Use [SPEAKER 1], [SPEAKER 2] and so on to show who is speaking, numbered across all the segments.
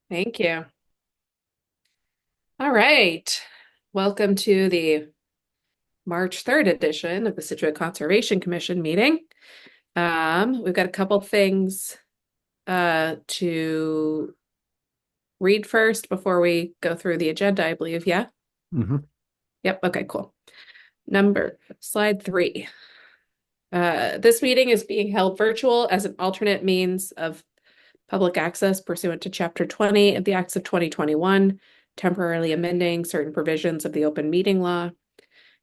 [SPEAKER 1] Thank you. All right. Welcome to the March 3rd edition of the Scituate Conservation Commission meeting. We've got a couple things to read first before we go through the agenda, I believe. Yeah?
[SPEAKER 2] hmm
[SPEAKER 1] Yep. Okay, cool. Slide 3. This meeting is being held virtual as an alternate means of public access pursuant to Chapter 20 of the Acts of 2021, temporarily amending certain provisions of the open meeting law.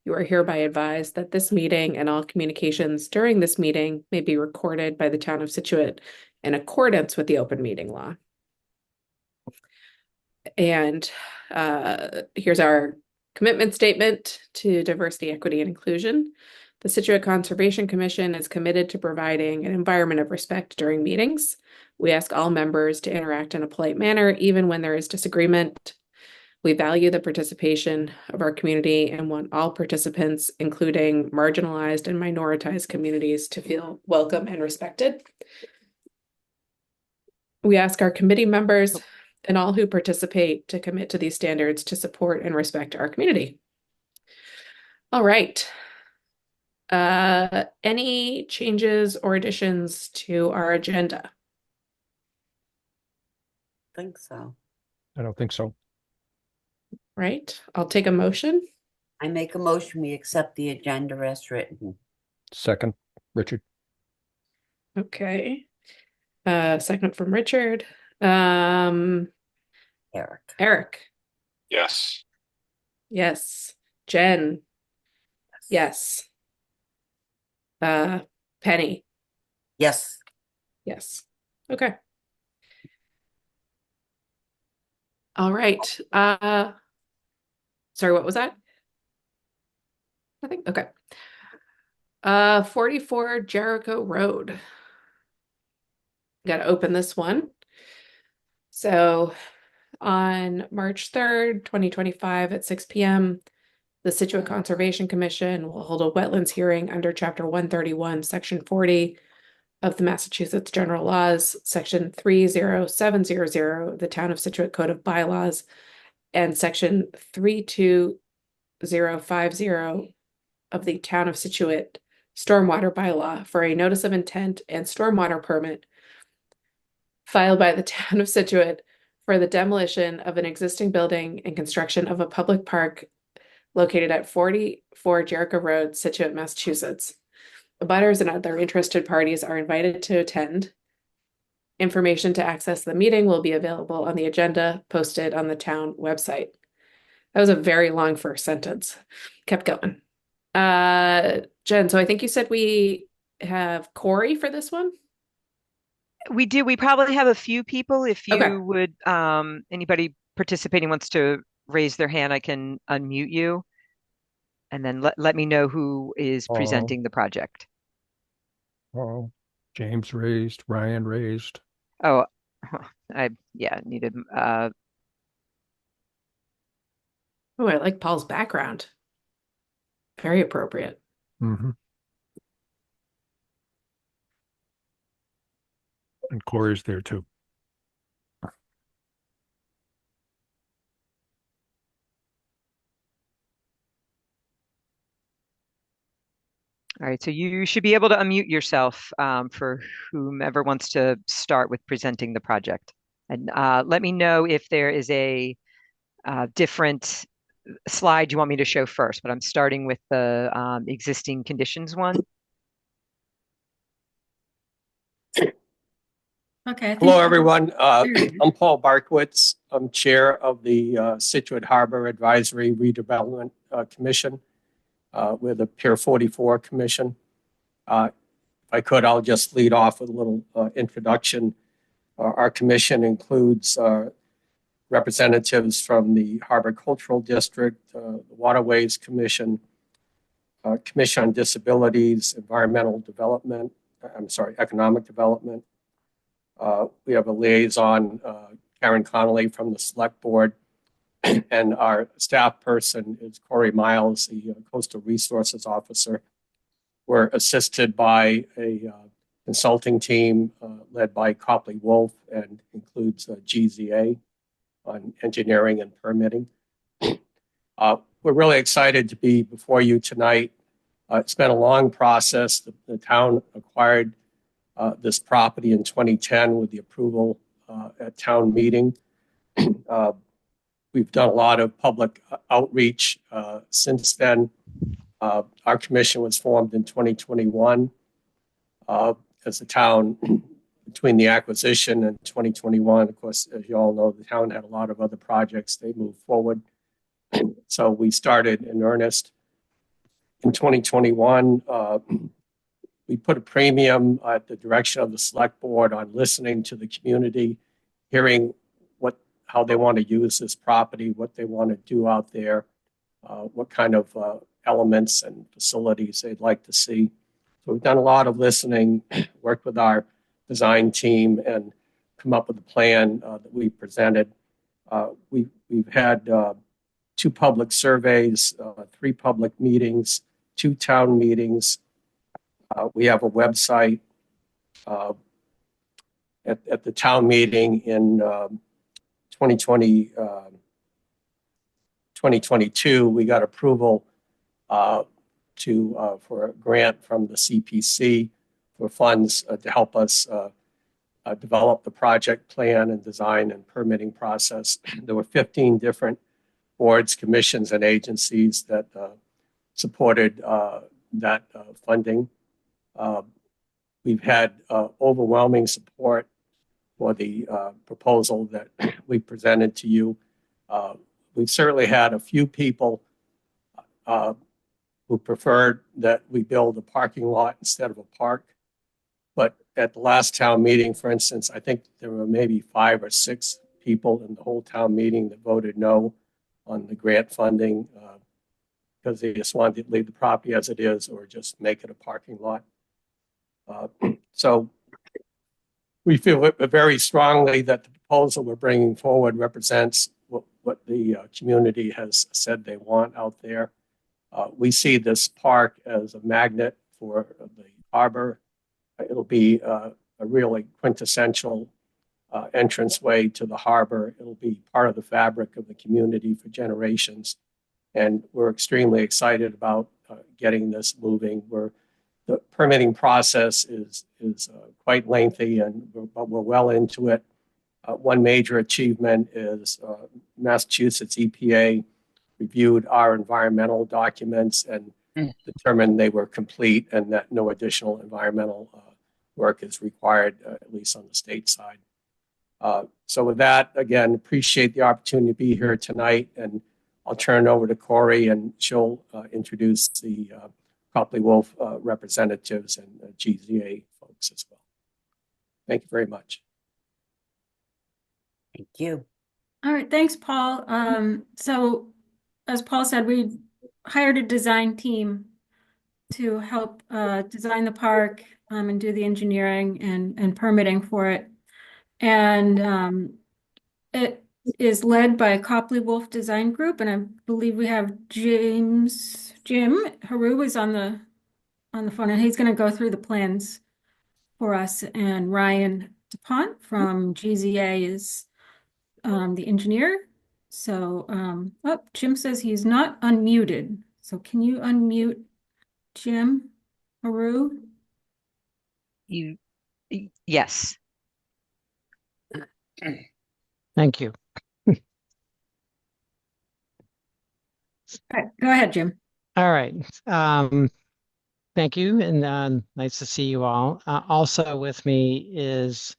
[SPEAKER 1] You are hereby advised that this meeting and all communications during this meeting may be recorded by the town of Scituate in accordance with the open meeting law. And here's our commitment statement to diversity, equity, and inclusion. The Scituate Conservation Commission is committed to providing an environment of respect during meetings. We ask all members to interact in a polite manner, even when there is disagreement. We value the participation of our community and want all participants, including marginalized and minoritized communities, to feel welcome and respected. We ask our committee members and all who participate to commit to these standards to support and respect our community. All right. Any changes or additions to our agenda?
[SPEAKER 3] Think so.
[SPEAKER 2] I don't think so.
[SPEAKER 1] Right. I'll take a motion.
[SPEAKER 3] I make a motion, we accept the agenda as written.
[SPEAKER 2] Second, Richard.
[SPEAKER 1] Okay. Second from Richard. Um,
[SPEAKER 3] Eric.
[SPEAKER 1] Eric.
[SPEAKER 4] Yes.
[SPEAKER 1] Yes. Jen. Yes. Penny.
[SPEAKER 3] Yes.
[SPEAKER 1] Yes. Okay. All right. Sorry, what was that? Nothing. Okay. 44 Jericho Road. Got to open this one. So on March 3rd, 2025 at 6 p.m., the Scituate Conservation Commission will hold a wetlands hearing under Chapter 131, Section 40 of the Massachusetts General Laws, Section 30700 of the Town of Scituate Code of Bylaws, and Section 32050 of the Town of Scituate Stormwater Bylaw for a notice of intent and stormwater permit filed by the Town of Scituate for the demolition of an existing building and construction of a public park located at 44 Jericho Road, Scituate, Massachusetts. Abutters and other interested parties are invited to attend. Information to access the meeting will be available on the agenda posted on the town website. That was a very long first sentence. Kept going. Jen, so I think you said we have Corey for this one?
[SPEAKER 5] We do. We probably have a few people. If
[SPEAKER 1] Okay.
[SPEAKER 5] you would, anybody participating wants to raise their hand, I can unmute you. And then let me know who is
[SPEAKER 2] Oh,
[SPEAKER 5] presenting the project.
[SPEAKER 2] oh. James raised, Ryan raised.
[SPEAKER 5] Oh, yeah, needed,
[SPEAKER 1] Oh, I like Paul's background. Very appropriate.
[SPEAKER 2] hmm And Corey's there too.
[SPEAKER 5] all right. So you should be able to unmute yourself, for whomever wants to start with presenting the project. And, let me know if there is a, different slide you want me to show first, but I'm starting with the, existing conditions one.
[SPEAKER 6] Okay,
[SPEAKER 4] Hello, everyone. I'm Paul Barkowitz. I'm chair of the Scituate Harbor Advisory Redevelopment Commission. We're the Pier 44 Commission. If I could, I'll just lead off with a little introduction. Our commission includes representatives from the Harbor Cultural District, the Waterways Commission, Commission on Disabilities, Environmental Development, Economic Development. We have a liaison, Karen Connolly from the Select Board, and our staff person is Corey Miles, the Coastal Resources Officer. We're assisted by a consulting team led by Copley Wolf and includes GZA. on engineering and permitting. We're really excited to be before you tonight. It's been a long process. The town acquired this property in 2010 with the approval at town meeting. We've done a lot of public outreach since then. Our commission was formed in 2021 as the town, between the acquisition and 2021. Of course, as you all know, the town had a lot of other projects. They moved forward. So we started in earnest in 2021. We put a premium at the direction of the select board on listening to the community, hearing how they want to use this property, what they want to do out there, what kind of elements and facilities they'd like to see. So we've done a lot of listening, worked with our design team, and come up with a plan that we presented. We've had 2 public surveys, 3 public meetings, 2 town meetings. We have a website. At the town meeting in 2022, we got approval for a grant from the CPC for funds to help us develop the project plan and design and permitting process. There were 15 different boards, commissions, and agencies that supported that funding. We've had overwhelming support for the proposal that we presented to you. We've certainly had a few people who preferred that we build a parking lot instead of a park. But at the last town meeting, for instance, I think there were maybe 5 or 6 people in the whole town meeting that voted no on the grant funding because they just wanted to leave the property as it is or just make it a parking lot. So we feel very strongly that the proposal we're bringing forward represents what the community has said they want out there. We see this park as a magnet for the harbor. It'll be a really quintessential entranceway to the harbor. It'll be part of the fabric of the community for generations. And we're extremely excited about getting this moving. The permitting process is quite lengthy, but we're well into it. One major achievement is Massachusetts EPA reviewed our environmental documents and determined they were complete and that no additional environmental work is required, at least on the state side. So with that, again, appreciate the opportunity to be here tonight, and I'll turn it over to Corey, and she'll introduce the Copley Wolf representatives and GZA folks as well. Thank you very much.
[SPEAKER 3] Thank you.
[SPEAKER 6] All right, thanks, Paul. So as Paul said, we hired a design team to help design the park and do the engineering and permitting for it. And it is led by Copley Wolf Design Group, and I believe we have Jim Haru is on the phone, and he's going to go through the plans for us. And Ryan DuPont from GZA is the engineer. So, Jim says he's not unmuted. So can you unmute Jim Haru?
[SPEAKER 5] Yes.
[SPEAKER 7] Thank you.
[SPEAKER 6] All right, go ahead, Jim.
[SPEAKER 7] All right. Thank you, and nice to see you all. Also with me is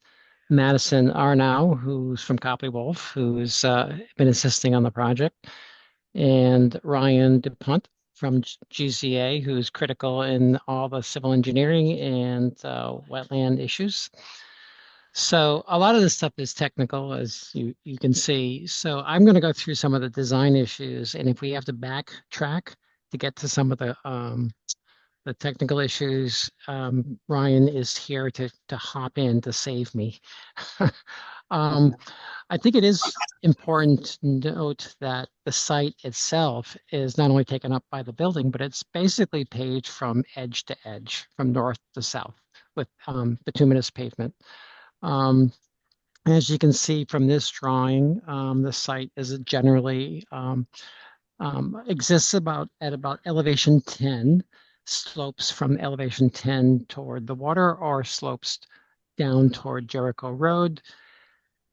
[SPEAKER 7] Madison Arnau, who's from Copley Wolf, who's been assisting on the project, and Ryan DuPont from GZA, who's critical in all the civil engineering and wetland issues. So a lot of this stuff is technical, as you can see. So I'm going to go through some of the design issues, and if we have to backtrack to get to some of the technical issues, Ryan is here to hop in to save me. I think it is important to note that the site itself is not only taken up by the building, but it's basically paved from edge to edge, from north to south, with bituminous pavement. As you can see from this drawing, the site is generally exists at about elevation 10, slopes from elevation 10 toward the water or slopes down toward Jericho Road.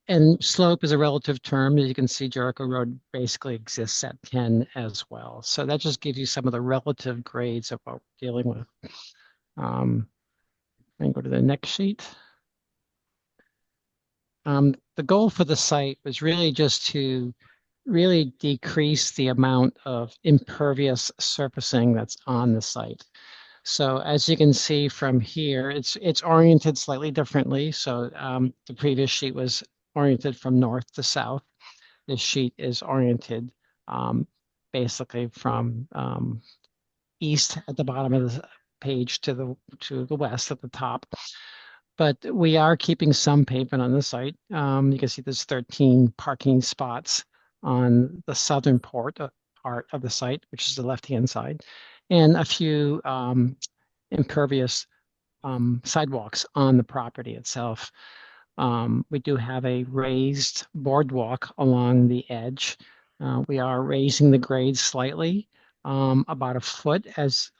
[SPEAKER 7] And slope is a relative term. As you can see, Jericho Road basically exists at 10 as well. So that just gives you some of the relative grades of what we're dealing with. And go to the next sheet. The goal for the site was really just to really decrease the amount of impervious surfacing that's on the site. So as you can see from here, it's oriented slightly differently. So the previous sheet was oriented from north to south. This sheet is oriented basically from east at the bottom of the page to the west at the top. But we are keeping some pavement on the site. You can see there's 13 parking spots on the southern part of the site, which is the left-hand side, and a few impervious sidewalks on the property itself. We do have a raised boardwalk along the edge. We are raising the grade slightly, about a foot, as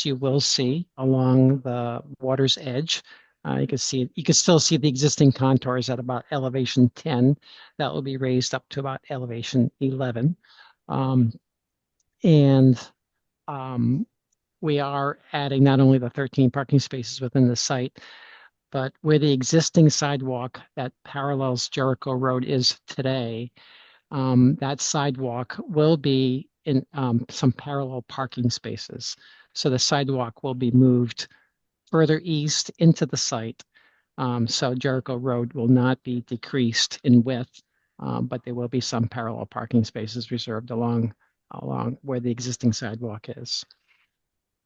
[SPEAKER 7] you will see along the water's edge. You can still see the existing contours at about elevation 10. That will be raised up to about elevation 11. And we are adding not only the 13 parking spaces within the site, but where the existing sidewalk that parallels Jericho Road is today, that sidewalk will be in some parallel parking spaces. So the sidewalk will be moved further east into the site. So Jericho Road will not be decreased in width, but there will be some parallel parking spaces reserved along where the existing sidewalk is.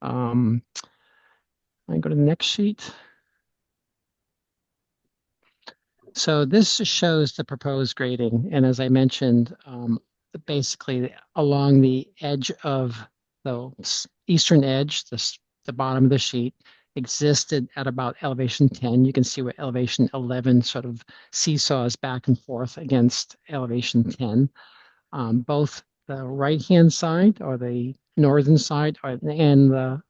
[SPEAKER 7] I go to the next sheet. So this shows the proposed grading, and as I mentioned, basically along the edge of the eastern edge, the bottom of the sheet existed at about elevation 10. You can see where elevation 11 sort of seesaws back and forth against elevation 10. Both the right-hand side or the northern side and the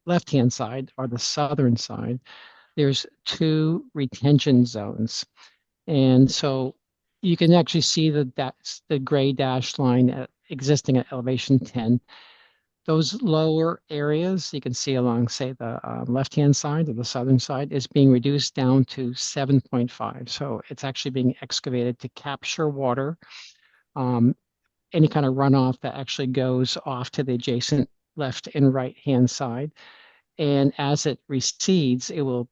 [SPEAKER 7] left-hand side or the southern side, there's two retention zones. And so you can actually see that that's the gray dashed line existing at elevation 10. Those lower areas you can see along, say, the left-hand side or the southern side is being reduced down to 7.5. So it's actually being excavated to capture water, any kind of runoff that actually goes off to the adjacent left and right-hand side. And as it recedes, it would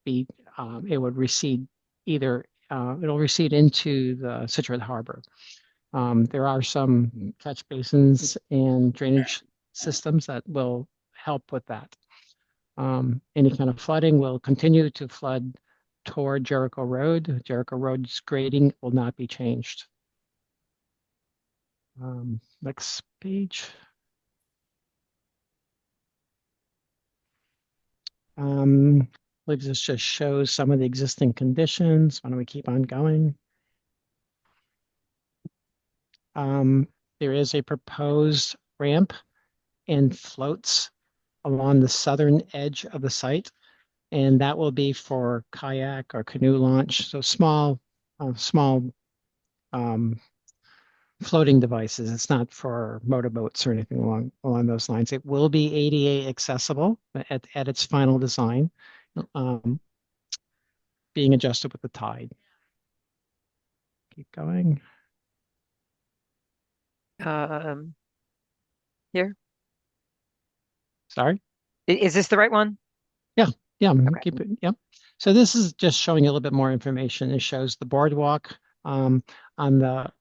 [SPEAKER 7] recede it'll recede into the Scituate Harbor. There are some catch basins and drainage systems that will help with that. Any kind of flooding will continue to flood toward Jericho Road. Jericho Road's grading will not be changed. Next page. I believe this just shows some of the existing conditions. Why don't we keep on going? There is a proposed ramp and floats along the southern edge of the site, and that will be for kayak or canoe launch. So small floating devices. It's not for motorboats or anything along those lines. It will be ADA accessible at its final design, being adjusted with the tide. Keep going.
[SPEAKER 5] Here.
[SPEAKER 7] Sorry.
[SPEAKER 5] Is this the right one?
[SPEAKER 7] Yeah,
[SPEAKER 5] Okay.
[SPEAKER 7] keep it. Yep. So this is just showing you a little bit more information. It shows the boardwalk on the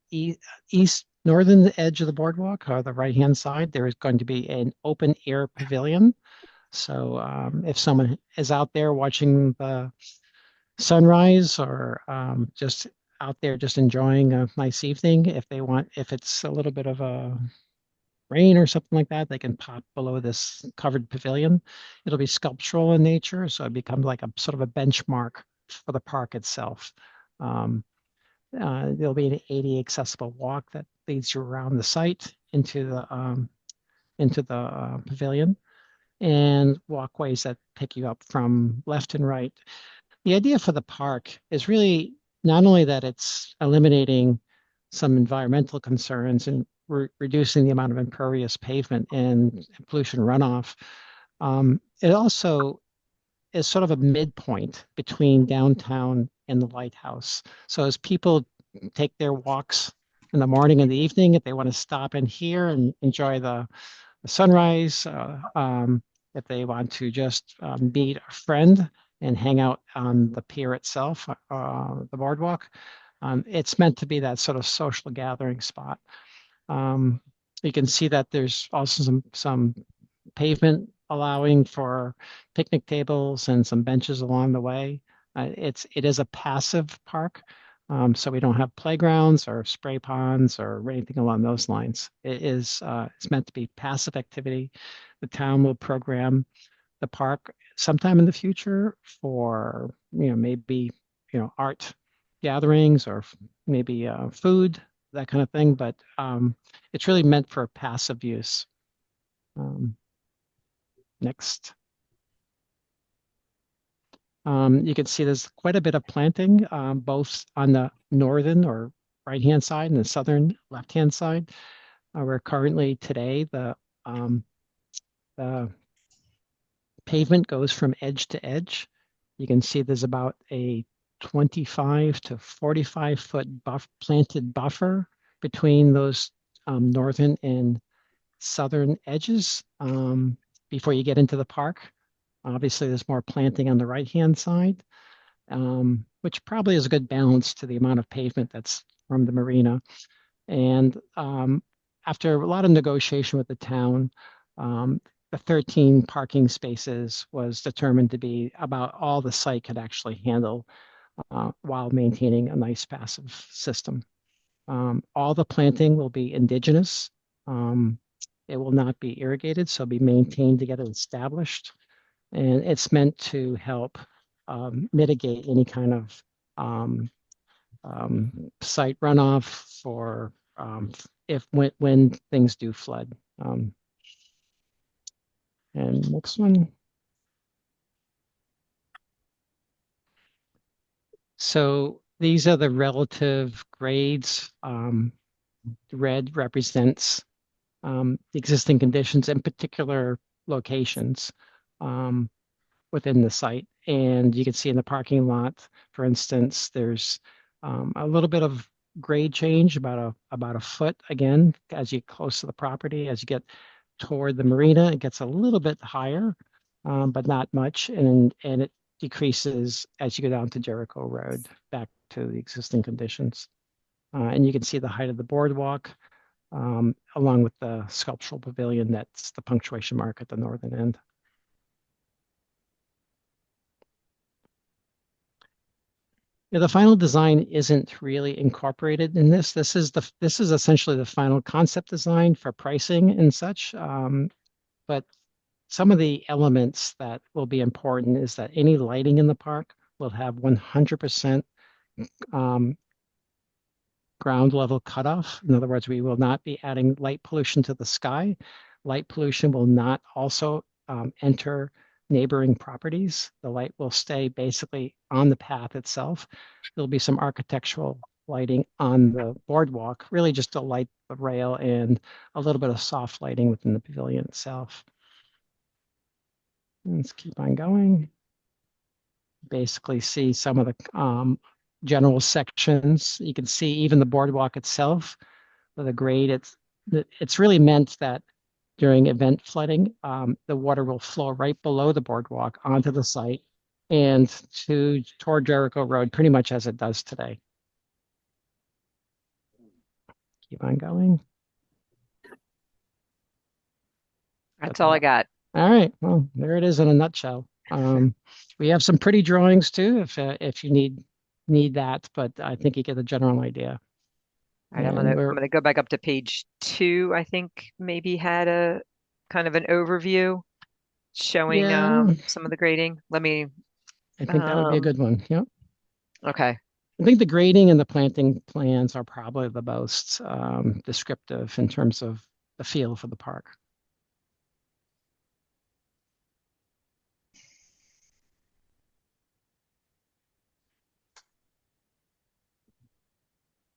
[SPEAKER 7] east northern edge of the boardwalk, or the right-hand side. There is going to be an open air pavilion. So if someone is out there watching the sunrise or just out there just enjoying a nice evening, if it's a little bit of a rain or something like that, they can pop below this covered pavilion. It'll be sculptural in nature, so it becomes like a sort of a benchmark for the park itself. There'll be an ADA accessible walk that leads you around the site into the pavilion, and walkways that pick you up from left and right. The idea for the park is really not only that it's eliminating some environmental concerns and reducing the amount of impervious pavement and pollution runoff. It also is sort of a midpoint between downtown and the lighthouse. So as people take their walks in the morning and the evening, if they want to stop in here and enjoy the sunrise, if they want to just meet a friend and hang out on the pier itself, the boardwalk, it's meant to be that sort of social gathering spot. You can see that there's also some pavement allowing for picnic tables and some benches along the way. It is a passive park, so we don't have playgrounds or spray ponds or anything along those lines. It's meant to be passive activity. The town will program the park sometime in the future for maybe art gatherings or maybe food, that kind of thing. But it's really meant for passive use. Next. You can see there's quite a bit of planting, both on the northern or right-hand side and the southern left-hand side. Where currently today the pavement goes from edge to edge. You can see there's about a 25 to 45 foot planted buffer between those northern and southern edges before you get into the park. Obviously, there's more planting on the right-hand side, which probably is a good balance to the amount of pavement that's from the marina. And after a lot of negotiation with the town, the 13 parking spaces was determined to be about all the site could actually handle while maintaining a nice passive system. All the planting will be indigenous. It will not be irrigated, so it'll be maintained to get it established. And it's meant to help mitigate any kind of site runoff for when things do flood. And next one. So these are the relative grades. Red represents the existing conditions in particular locations within the site. And you can see in the parking lot, for instance, there's a little bit of grade change, about a foot again, as you get close to the property. As you get toward the marina, it gets a little bit higher, but not much. And it decreases as you go down to Jericho Road back to the existing conditions. And you can see the height of the boardwalk along with the sculptural pavilion. That's the punctuation mark at the northern end. Yeah, the final design isn't really incorporated in this. This is essentially the final concept design for pricing and such. But some of the elements that will be important is that any lighting in the park will have 100% ground level cutoff. In other words, we will not be adding light pollution to the sky. Light pollution will not also enter neighboring properties. The light will stay basically on the path itself. There'll be some architectural lighting on the boardwalk, really just to light the rail, and a little bit of soft lighting within the pavilion itself. Let's keep on going. Basically see some of the general sections. You can see even the boardwalk itself with a grade. It's really meant that during event flooding, the water will flow right below the boardwalk onto the site and toward Jericho Road, pretty much as it does today. Keep on going.
[SPEAKER 5] That's all I got.
[SPEAKER 7] All right. Well, there it is in a nutshell. We have some pretty drawings too, if you need that, but I think you get the general idea.
[SPEAKER 5] All right, I'm gonna go back up to page 2. I think maybe had a kind of an overview showing some of the grading.
[SPEAKER 7] I think that would be a good one. Yep.
[SPEAKER 5] Okay.
[SPEAKER 7] I think the grading and the planting plans are probably the most descriptive in terms of the feel for the park.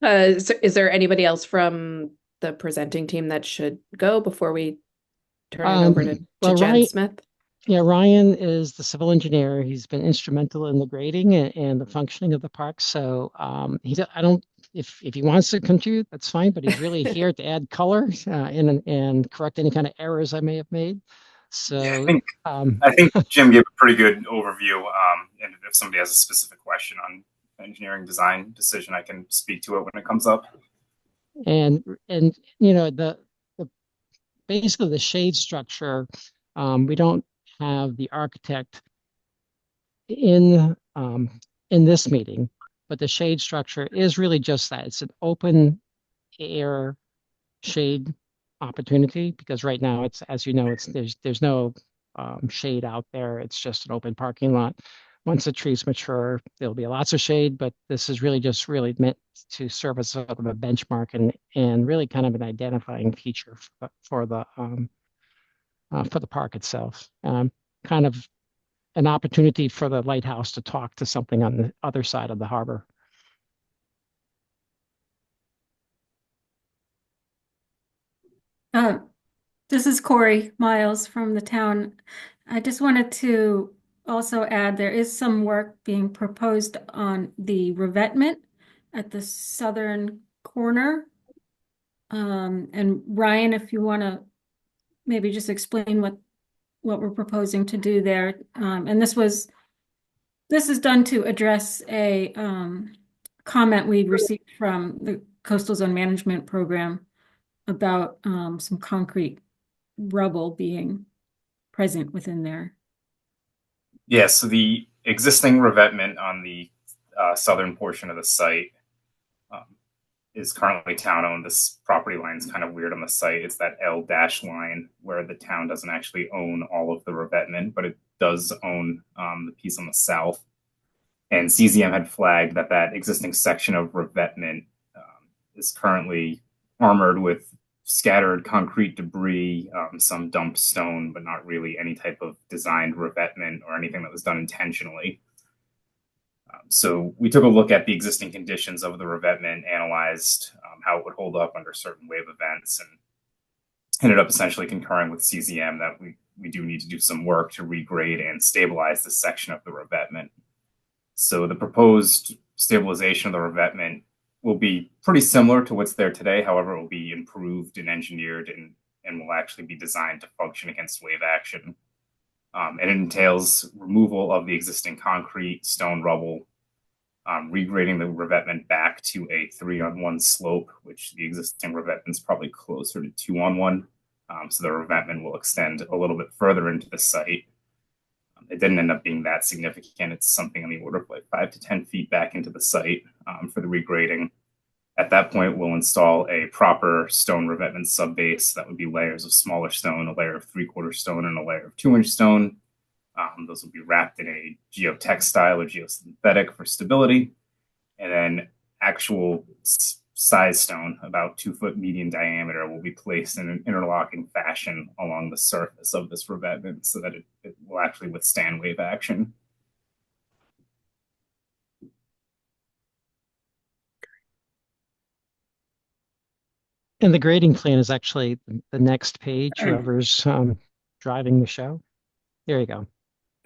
[SPEAKER 1] Is there anybody else from the presenting team that should go before we turn it over to
[SPEAKER 7] Well,
[SPEAKER 1] Jen Smith?
[SPEAKER 7] Yeah, Ryan is the civil engineer. He's been instrumental in the grading and the functioning of the park. So I don't if he wants to contribute, that's fine. But he's really here to add color and correct any kind of errors I may have made.
[SPEAKER 8] Yeah,
[SPEAKER 7] So
[SPEAKER 8] I think Jim gave a pretty good overview. And if somebody has a specific question on engineering design decision, I can speak to it when it comes up.
[SPEAKER 7] and you know the basically the shade structure, we don't have the architect in this meeting, but the shade structure is really just that. It's an open air shade opportunity because right now it's, as you know, it's there's no shade out there. It's just an open parking lot. Once the trees mature, there'll be lots of shade, but this is really just really meant to serve as sort of a benchmark and really kind of an identifying feature for the park itself. Kind of an opportunity for the lighthouse to talk to something on the other side of the harbor.
[SPEAKER 6] Uh, this is Corey Miles from the town. I just wanted to also add there is some work being proposed on the revetment at the southern corner. And Ryan, if you want to maybe just explain what we're proposing to do there. And this is done to address a comment we received from the Coastal Zone Management Program about some concrete rubble being present within there.
[SPEAKER 8] Yeah, so the existing revetment on the southern portion of the site um, is currently town owned. This property line is kind of weird on the site. It's that L dash line where the town doesn't actually own all of the revetment, but it does own the piece on the south. And CZM had flagged that that existing section of revetment is currently armored with scattered concrete debris, some dumped stone, but not really any type of designed revetment or anything that was done intentionally. So we took a look at the existing conditions of the revetment, analyzed how it would hold up under certain wave events, and ended up essentially concurring with CZM that we do need to do some work to regrade and stabilize this section of the revetment. So the proposed stabilization of the revetment will be pretty similar to what's there today. However, it will be improved and engineered and will actually be designed to function against wave action. And it entails removal of the existing concrete, stone, rubble, regrading the revetment back to a 3-on-1 slope, which the existing revetment is probably closer to 2-on-1. So the revetment will extend a little bit further into the site. It didn't end up being that significant. It's something on the order of like 5 to 10 feet back into the site for the regrading. At that point, we'll install a proper stone revetment subbase. That would be layers of smaller stone, a layer of 3/4 stone, and a layer of 2-inch stone. Those will be wrapped in a geotextile or geosynthetic for stability. And then actual size stone, about 2-foot median diameter, will be placed in an interlocking fashion along the surface of this revetment so that it will actually withstand wave action.
[SPEAKER 7] And the grading plan is actually the next page, whoever's driving the show. There you go.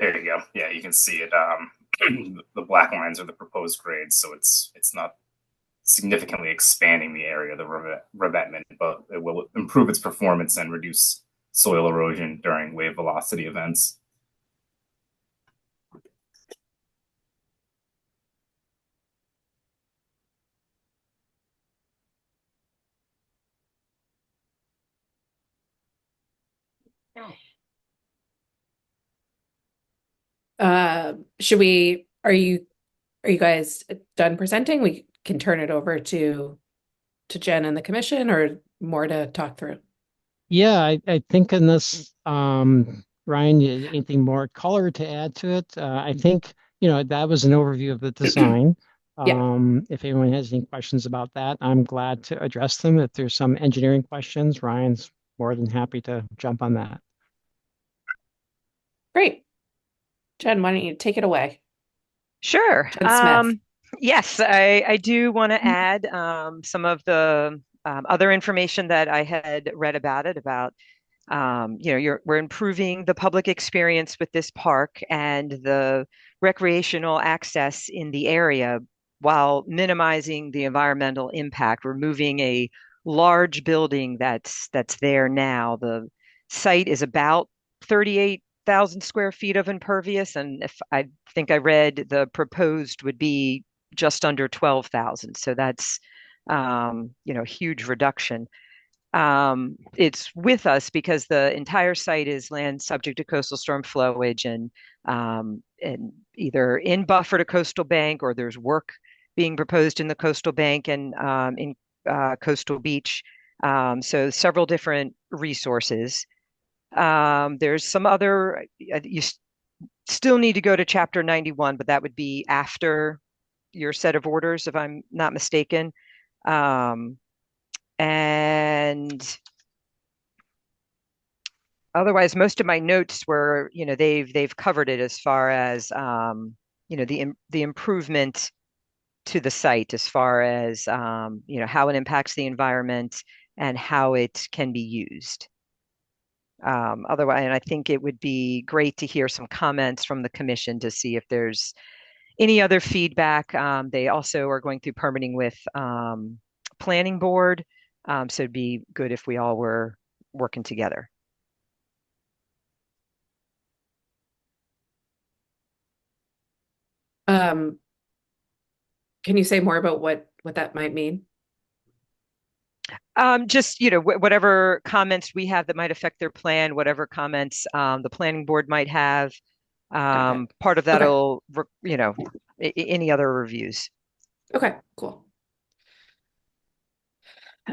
[SPEAKER 8] There you go. Yeah, you can see it. The black lines are the proposed grades, so it's not significantly expanding the area of the revetment, but it will improve its performance and reduce soil erosion during wave velocity events.
[SPEAKER 1] Are you guys done presenting? We can turn it over to Jen and the commission, or more to talk through.
[SPEAKER 7] Yeah, I think in this, Ryan, anything more color to add to it? I think, that was an overview of the design.
[SPEAKER 1] Yeah.
[SPEAKER 7] If anyone has any questions about that, I'm glad to address them. If there's some engineering questions, Ryan's more than happy to jump on that.
[SPEAKER 1] Great. Jen, why don't you take it away?
[SPEAKER 5] Sure.
[SPEAKER 1] Jen Smith.
[SPEAKER 5] Yes, I do want to add some of the other information that I had read about it, about we're improving the public experience with this park and the recreational access in the area while minimizing the environmental impact. We're moving a large building that's there now. The site is about 38,000 square feet of impervious, and if I think I read, the proposed would be just under 12,000. So that's huge reduction. It's with us because the entire site is land subject to coastal storm flowage, and either in buffer to coastal bank, or there's work being proposed in the coastal bank and in coastal beach. So several different resources. There's some other, still need to go to Chapter 91, but that would be after your set of orders, if I'm not mistaken. And otherwise, most of my notes were, they've covered it as far as the improvement to the site, as far as how it impacts the environment and how it can be used. Otherwise, and I think it would be great to hear some comments from the commission to see if there's any other feedback. They also are going through permitting with planning board, so it'd be good if we all were working together.
[SPEAKER 1] Can you say more about what that might mean?
[SPEAKER 5] Just, whatever comments we have that might affect their plan, whatever comments the planning board might have. Part of that'll, any other reviews.
[SPEAKER 1] Okay, cool.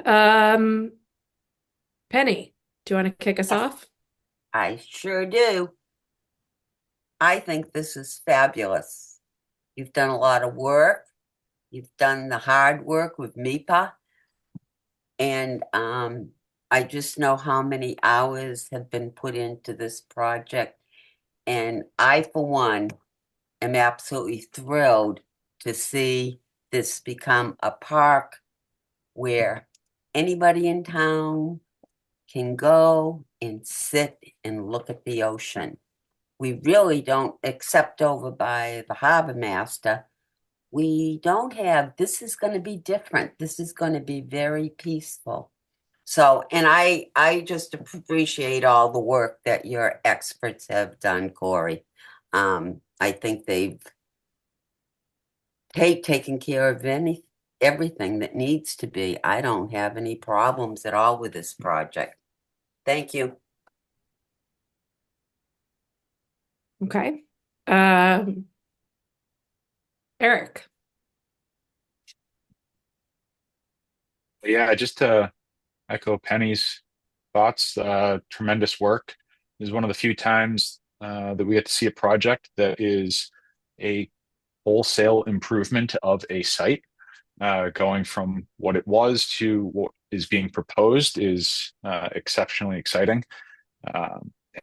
[SPEAKER 1] Um, Penny, do you want to kick us off?
[SPEAKER 3] I sure do. I think this is fabulous. You've done a lot of work. You've done the hard work with MIPA. And I just know how many hours have been put into this project. And I, for one, am absolutely thrilled to see this become a park where anybody in town can go and sit and look at the ocean. We really don't, except over by the harbor master, we don't have, this is going to be different. This is going to be very peaceful. So, and I just appreciate all the work that your experts have done, Corey. I think they've taken care of everything that needs to be. I don't have any problems at all with this project. Thank you.
[SPEAKER 1] Okay. Eric.
[SPEAKER 9] Yeah, just to echo Penny's thoughts, tremendous work. This is one of the few times that we get to see a project that is a wholesale improvement of a site. Going from what it was to what is being proposed is exceptionally exciting.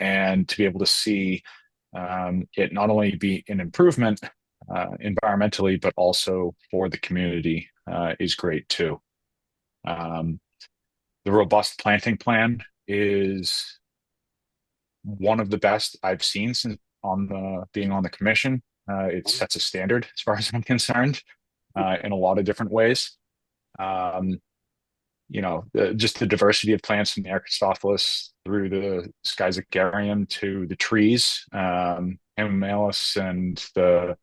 [SPEAKER 9] And to be able to see it not only be an improvement environmentally, but also for the community is great too. The robust planting plan is one of the best I've seen since being on the commission. It sets a standard as far as I'm concerned in a lot of different ways. Just the diversity of plants from the Aristophalis through the Schizogarium to the trees, Hamamelis and the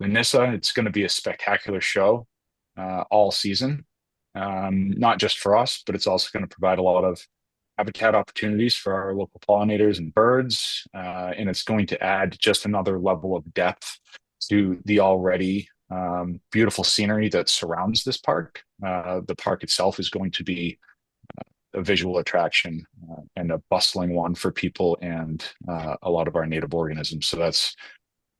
[SPEAKER 9] Nyssa. It's going to be a spectacular show all season. Not just for us, but it's also going to provide a lot of habitat opportunities for our local pollinators and birds. And it's going to add just another level of depth to the already beautiful scenery that surrounds this park. The park itself is going to be a visual attraction and a bustling one for people and a lot of our native organisms. So that's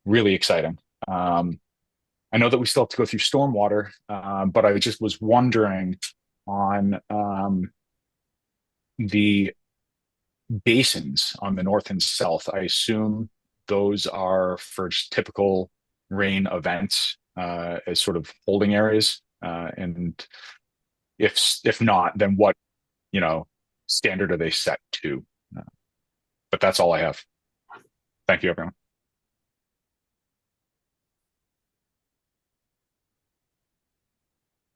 [SPEAKER 9] really exciting. I I know that we still have to go through stormwater, but I just was wondering on the basins on the north and south. I assume those are for just typical rain events as sort of holding areas. And if not, then what, standard are they set to? But that's all I have. Thank you, everyone.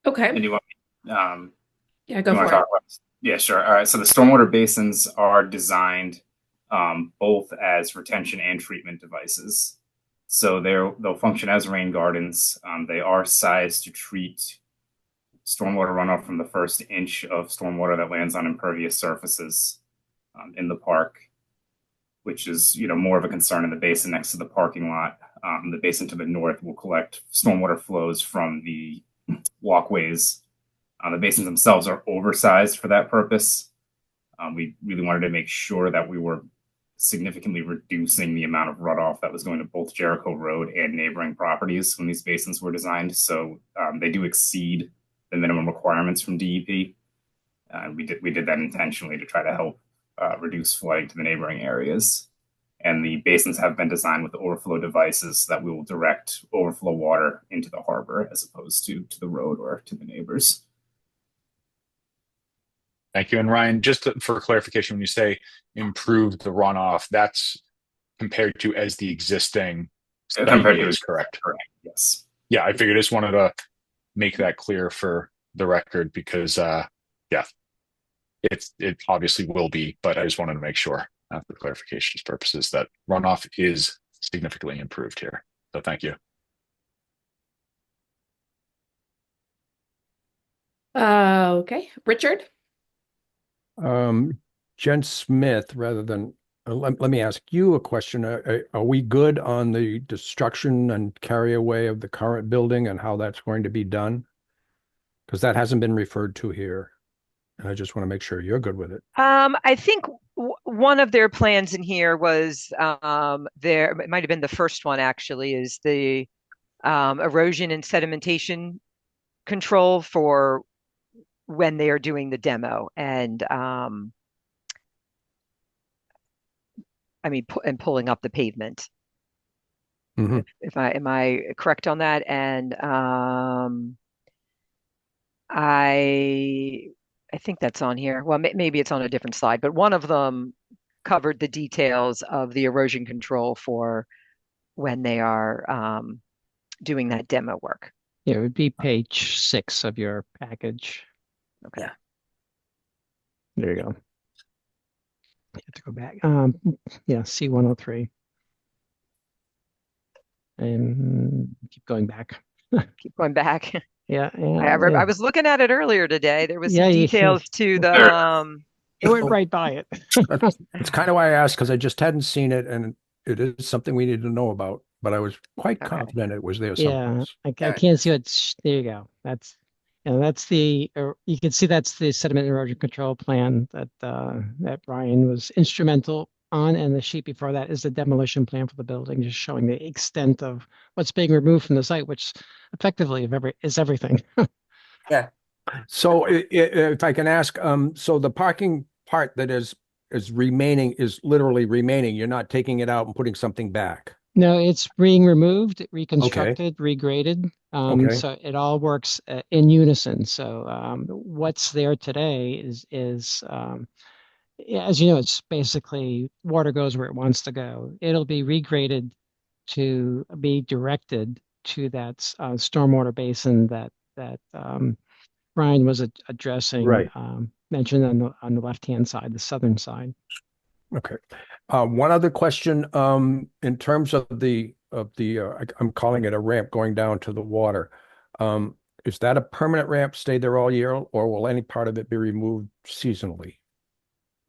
[SPEAKER 1] Okay.
[SPEAKER 8] And you want,
[SPEAKER 1] Yeah, go
[SPEAKER 8] you want
[SPEAKER 1] for
[SPEAKER 8] to
[SPEAKER 1] it.
[SPEAKER 8] talk about? Yeah, sure. All right. So the stormwater basins are designed both as retention and treatment devices. So they'll function as rain gardens. They are sized to treat stormwater runoff from the first inch of stormwater that lands on impervious surfaces in the park, which is more of a concern in the basin next to the parking lot. The basin to the north will collect stormwater flows from the walkways. The basins themselves are oversized for that purpose. We really wanted to make sure that we were significantly reducing the amount of runoff that was going to both Jericho Road and neighboring properties when these basins were designed. So they do exceed the minimum requirements from DEP. We did that intentionally to try to help reduce flooding to the neighboring areas. And the basins have been designed with overflow devices that will direct overflow water into the harbor as opposed to the road or to the neighbors.
[SPEAKER 9] Thank you. And Ryan, just for clarification, when you say improve the runoff, that's compared to as the existing
[SPEAKER 8] Compared to
[SPEAKER 9] is correct.
[SPEAKER 8] Correct. Yes.
[SPEAKER 9] Yeah, I figured. I just wanted to make that clear for the record because, it obviously will be, but I just wanted to make sure for clarification purposes that runoff is significantly improved here. So thank you.
[SPEAKER 1] Okay, Richard.
[SPEAKER 2] Jen Smith, rather than let me ask you a question. Are we good on the destruction and carry away of the current building and how that's going to be done? Because that hasn't been referred to here. And I just want to make sure you're good with it.
[SPEAKER 5] I think one of their plans in here was it might have been the first one actually, is the erosion and sedimentation control for when they are doing the demo. And and pulling up the pavement.
[SPEAKER 2] Mhm.
[SPEAKER 5] Am I correct on that? And I think that's on here. Well, maybe it's on a different slide, but one of them covered the details of the erosion control for when they are doing that demo work.
[SPEAKER 7] Yeah, it would be page 6 of your package.
[SPEAKER 5] Okay.
[SPEAKER 3] Yeah.
[SPEAKER 7] There you go. You have to go back. Yeah, C103. And keep going back.
[SPEAKER 5] Keep going back.
[SPEAKER 7] Yeah,
[SPEAKER 5] I was looking at it earlier today. There was some
[SPEAKER 7] Yeah,
[SPEAKER 5] details to the
[SPEAKER 7] it went right by it.
[SPEAKER 2] That's kind of why I asked, because I just hadn't seen it, and it is something we need to know about. But I was quite confident it was there
[SPEAKER 7] Yeah,
[SPEAKER 2] someplace.
[SPEAKER 7] I can't see it. There you go. That's the you can see that's the sediment erosion control plan that Ryan was instrumental on, and the sheet before that is the demolition plan for the building, just showing the extent of what's being removed from the site, which effectively is everything.
[SPEAKER 3] Yeah.
[SPEAKER 2] So if I can ask, so the parking part that is remaining is literally remaining. You're not taking it out and putting something back.
[SPEAKER 7] No, it's being removed, reconstructed, regraded.
[SPEAKER 2] Okay.
[SPEAKER 7] So it all works in unison. So what's there today is yeah, as you know, it's basically water goes where it wants to go. It'll be regraded to be directed to that stormwater basin that Brian was addressing,
[SPEAKER 2] Right.
[SPEAKER 7] mentioned on the left-hand side, the southern side.
[SPEAKER 2] Okay. One other question, in terms of I'm calling it a ramp going down to the water. Is that a permanent ramp, stay there all year, or will any part of it be removed seasonally?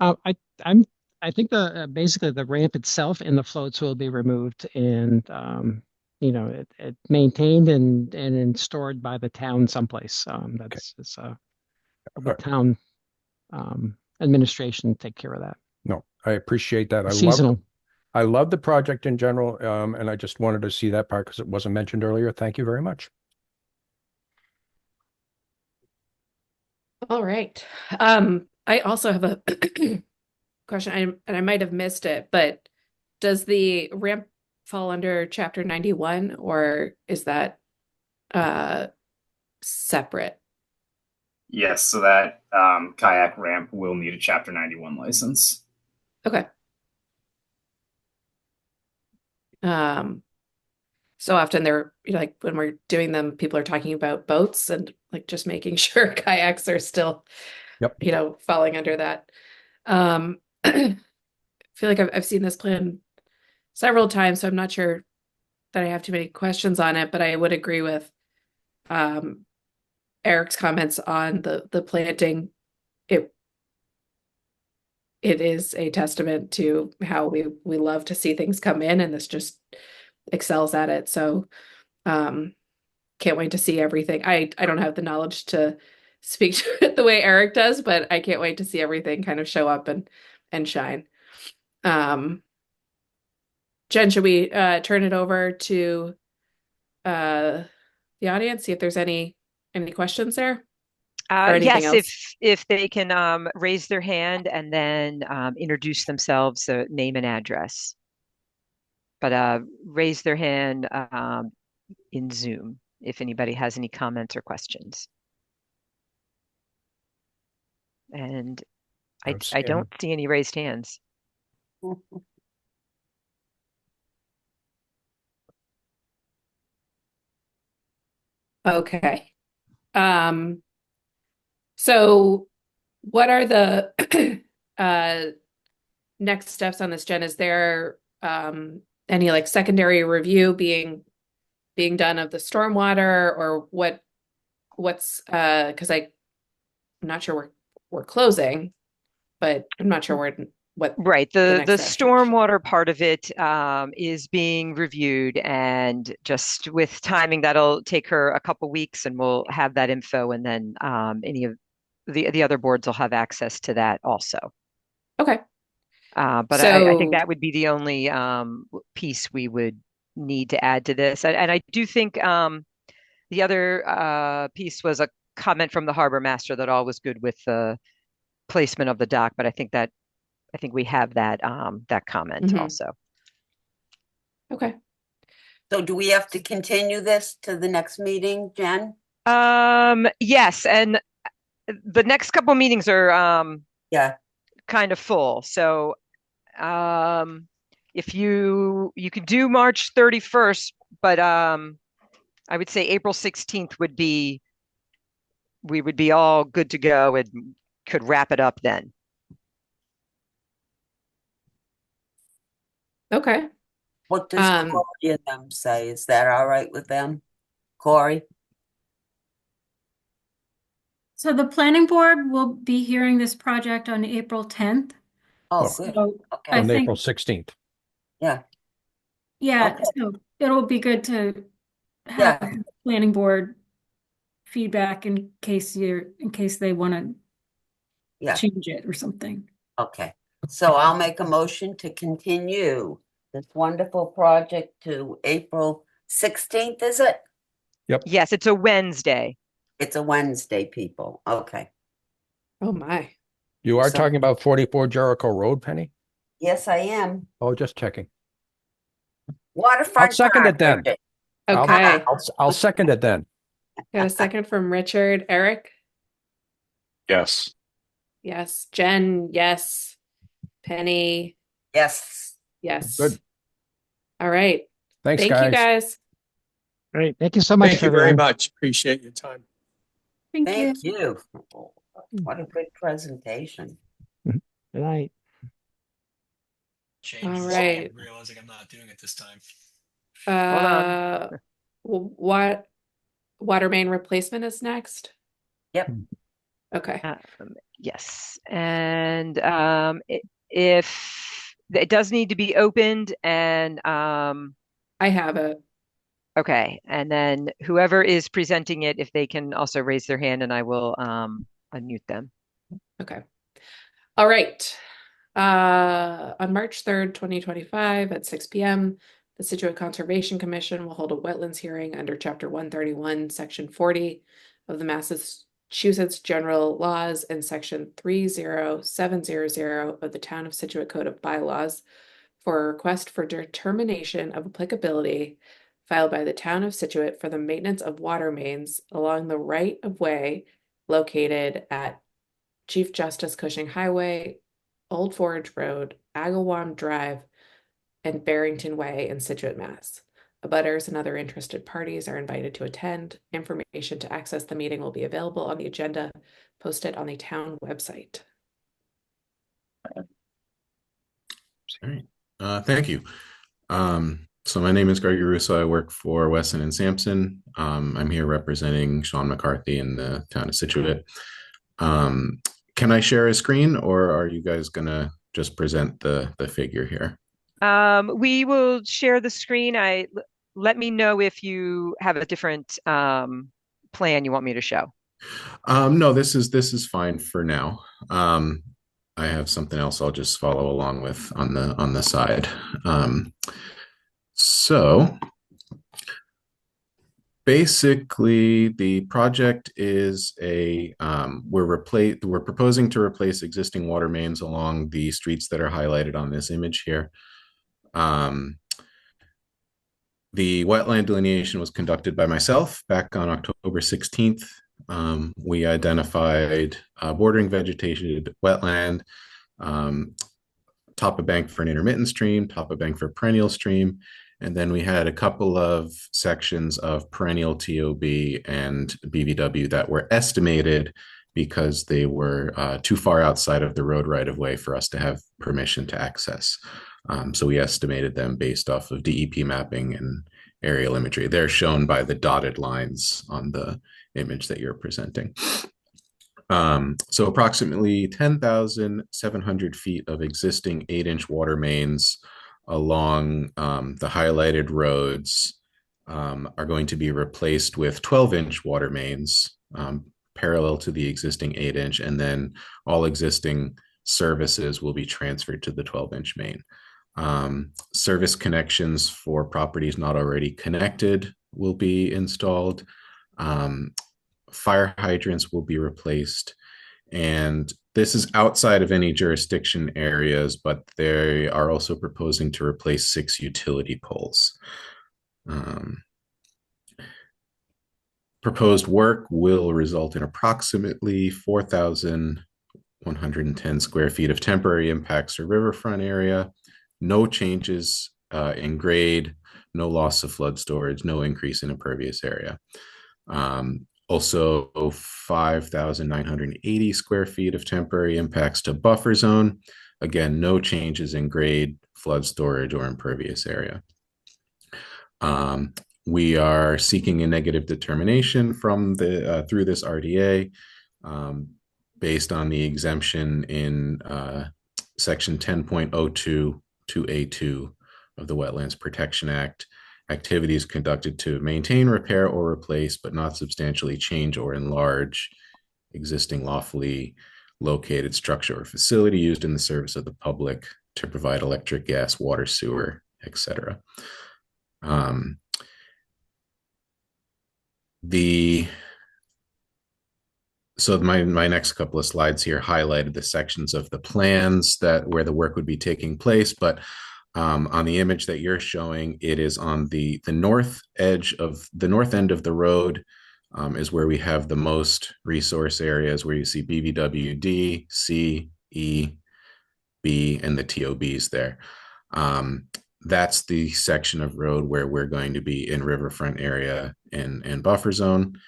[SPEAKER 7] I I'm I think basically the ramp itself and the floats will be removed, and it maintained and stored by the town someplace. That's it's the town administration take care of that.
[SPEAKER 2] No, I appreciate that.
[SPEAKER 7] Seasonal.
[SPEAKER 2] I love the project in general, and I just wanted to see that part because it wasn't mentioned earlier. Thank you very much.
[SPEAKER 1] All right. I also have a question, and I might have missed it, but does the ramp fall under Chapter 91 or is that separate?
[SPEAKER 8] Yes, so that kayak ramp will need a Chapter 91 license.
[SPEAKER 1] Okay. So often they're like when we're doing them, people are talking about boats and like just making sure kayaks are still,
[SPEAKER 2] Yep.
[SPEAKER 1] falling under that. I feel like I've seen this plan several times, so I'm not sure that I have too many questions on it, but I would agree with um, Eric's comments on the planting. It is a testament to how we love to see things come in, and this just excels at it. So can't wait to see everything. I don't have the knowledge to speak to it the way Eric does, but I can't wait to see everything kind of show up and shine. Jen, should we turn it over to uh the audience, see if there's any questions there or anything
[SPEAKER 5] Yes,
[SPEAKER 1] else?
[SPEAKER 5] if they can raise their hand and then introduce themselves, name and address. But raise their hand in Zoom if anybody has any comments or questions. And I don't see any raised hands.
[SPEAKER 1] Okay. So what are the next steps on this, Jen? Is there any like secondary review being done of the stormwater or what's because I'm not sure we're closing, but I'm not sure what
[SPEAKER 5] Right.
[SPEAKER 1] the
[SPEAKER 5] The
[SPEAKER 1] next steps should
[SPEAKER 5] stormwater part of it is being reviewed, and just with timing, that'll take her a couple weeks, and we'll have that info, and then any of the other boards will have access to that also.
[SPEAKER 1] Okay.
[SPEAKER 5] But I think
[SPEAKER 1] So
[SPEAKER 5] that would be the only piece we would need to add to this. And I do think the other piece was a comment from the harbor master that all was good with the placement of the dock, but I think we have that that comment also.
[SPEAKER 1] Okay.
[SPEAKER 3] So do we have to continue this to the next meeting, Jen?
[SPEAKER 5] Yes, and the next couple meetings are
[SPEAKER 3] Yeah.
[SPEAKER 5] kind of full. So if you could do March 31st, but I would say April 16th we would be all good to go and could wrap it up then.
[SPEAKER 1] Okay.
[SPEAKER 3] What does Corey and them say? Is that all right with them? Corey?
[SPEAKER 6] So the planning board will be hearing this project on April 10th.
[SPEAKER 3] Oh,
[SPEAKER 2] Oh.
[SPEAKER 3] good.
[SPEAKER 6] So
[SPEAKER 3] Okay.
[SPEAKER 6] I
[SPEAKER 2] On
[SPEAKER 6] think,
[SPEAKER 2] April 16th.
[SPEAKER 3] Yeah.
[SPEAKER 6] yeah,
[SPEAKER 3] Okay.
[SPEAKER 6] so it'll be good to
[SPEAKER 3] Yeah.
[SPEAKER 6] have planning board feedback in case they want to
[SPEAKER 3] Yeah.
[SPEAKER 6] change it or something.
[SPEAKER 3] Okay. So I'll make a motion to continue this wonderful project to April 16th, is it?
[SPEAKER 2] Yep.
[SPEAKER 5] Yes, it's a Wednesday.
[SPEAKER 3] It's a Wednesday, people. Okay.
[SPEAKER 1] Oh my.
[SPEAKER 2] You are
[SPEAKER 3] So-
[SPEAKER 2] talking about 44 Jericho Road, Penny?
[SPEAKER 3] Yes, I am.
[SPEAKER 2] Oh, just checking.
[SPEAKER 3] Waterfront.
[SPEAKER 2] I'll second
[SPEAKER 3] Park,
[SPEAKER 2] it then.
[SPEAKER 3] Richard.
[SPEAKER 1] Okay.
[SPEAKER 2] I'll second it then.
[SPEAKER 1] Got a second from Richard. Eric?
[SPEAKER 9] Yes.
[SPEAKER 1] Yes. Jen, yes. Penny,
[SPEAKER 3] Yes.
[SPEAKER 1] yes.
[SPEAKER 2] Good.
[SPEAKER 1] All right.
[SPEAKER 2] Thanks,
[SPEAKER 1] Thank you guys.
[SPEAKER 7] Great. Thank you so much,
[SPEAKER 4] Thank you very
[SPEAKER 7] everyone.
[SPEAKER 4] much. Appreciate your time.
[SPEAKER 6] Thank you.
[SPEAKER 3] Thank you. What a good presentation.
[SPEAKER 7] Good night.
[SPEAKER 10] Change
[SPEAKER 1] All
[SPEAKER 10] this
[SPEAKER 1] right.
[SPEAKER 10] again, realizing I'm not doing it this time.
[SPEAKER 5] Hold on.
[SPEAKER 1] What water main replacement is next?
[SPEAKER 3] Yep.
[SPEAKER 1] Okay.
[SPEAKER 5] Yes, and if it does need to be opened, and
[SPEAKER 1] I have it.
[SPEAKER 5] okay, and then whoever is presenting it, if they can also raise their hand, and I will unmute them.
[SPEAKER 1] Okay. All right. On March 3rd, 2025 at 6 p.m., the Scituate Conservation Commission will hold a wetlands hearing under Chapter 131, Section 40 of the Massachusetts General Laws and Section 30700 of the Town of Scituate Code of Bylaws for a request for determination of applicability filed by the Town of Scituate for the maintenance of water mains along the right-of-way located at Chief Justice Cushing Highway, Old Forge Road, Agawam Drive, and Barrington Way in Scituate, Mass. Abutters and other interested parties are invited to attend. Information to access the meeting will be available on the agenda posted on the town website.
[SPEAKER 11] All right. Thank you. So my name is Gregory Russo. I work for Wesson and Sampson. I'm here representing Sean McCarthy in the town of Scituate. Can I share a screen, or are you guys gonna just present the figure here?
[SPEAKER 5] We will share the screen. Let me know if you have a different plan you want me to show.
[SPEAKER 11] No, this is fine for now. I have something else I'll just follow along with on the side. So basically, the project is we're proposing to replace existing water mains along the streets that are highlighted on this image here. The wetland delineation was conducted by myself back on October 16th. We identified bordering vegetated wetland, top of bank for an intermittent stream, top of bank for a perennial stream, and then we had a couple of sections of perennial TOB and BVW that were estimated because they were too far outside of the road right of way for us to have permission to access. So we estimated them based off of DEP mapping and aerial imagery. They're shown by the dotted lines on the image that you're presenting. So approximately 10,700 feet of existing 8-inch water mains along the highlighted roads are going to be replaced with 12-inch water mains parallel to the existing 8-inch, and then all existing services will be transferred to the 12-inch main. Service connections for properties not already connected will be installed. Fire hydrants will be replaced. And this is outside of any jurisdiction areas, but they are also proposing to replace 6 utility poles. Proposed work will result in approximately 4,110 square feet of temporary impacts to riverfront area, no changes in grade, no loss of flood storage, no increase in impervious area. Also 5,980 square feet of temporary impacts to buffer zone. Again, no changes in grade, flood storage, or impervious area. We are seeking a negative determination from through this RDA based on the exemption in section 10.02 2A2 of the Wetlands Protection Act. Activities conducted to maintain, repair, or replace, but not substantially change or enlarge existing lawfully located structure or facility used in the service of the public to provide electric, gas, water, sewer, etc. So my next couple of slides here highlighted the sections of the plans where the work would be taking place, but on the image that you're showing, it is on the north end of the road is where we have the most resource areas, where you see BVW, D, C, E, B, and the TOBs there. That's the section of road where we're going to be in riverfront area and buffer zone.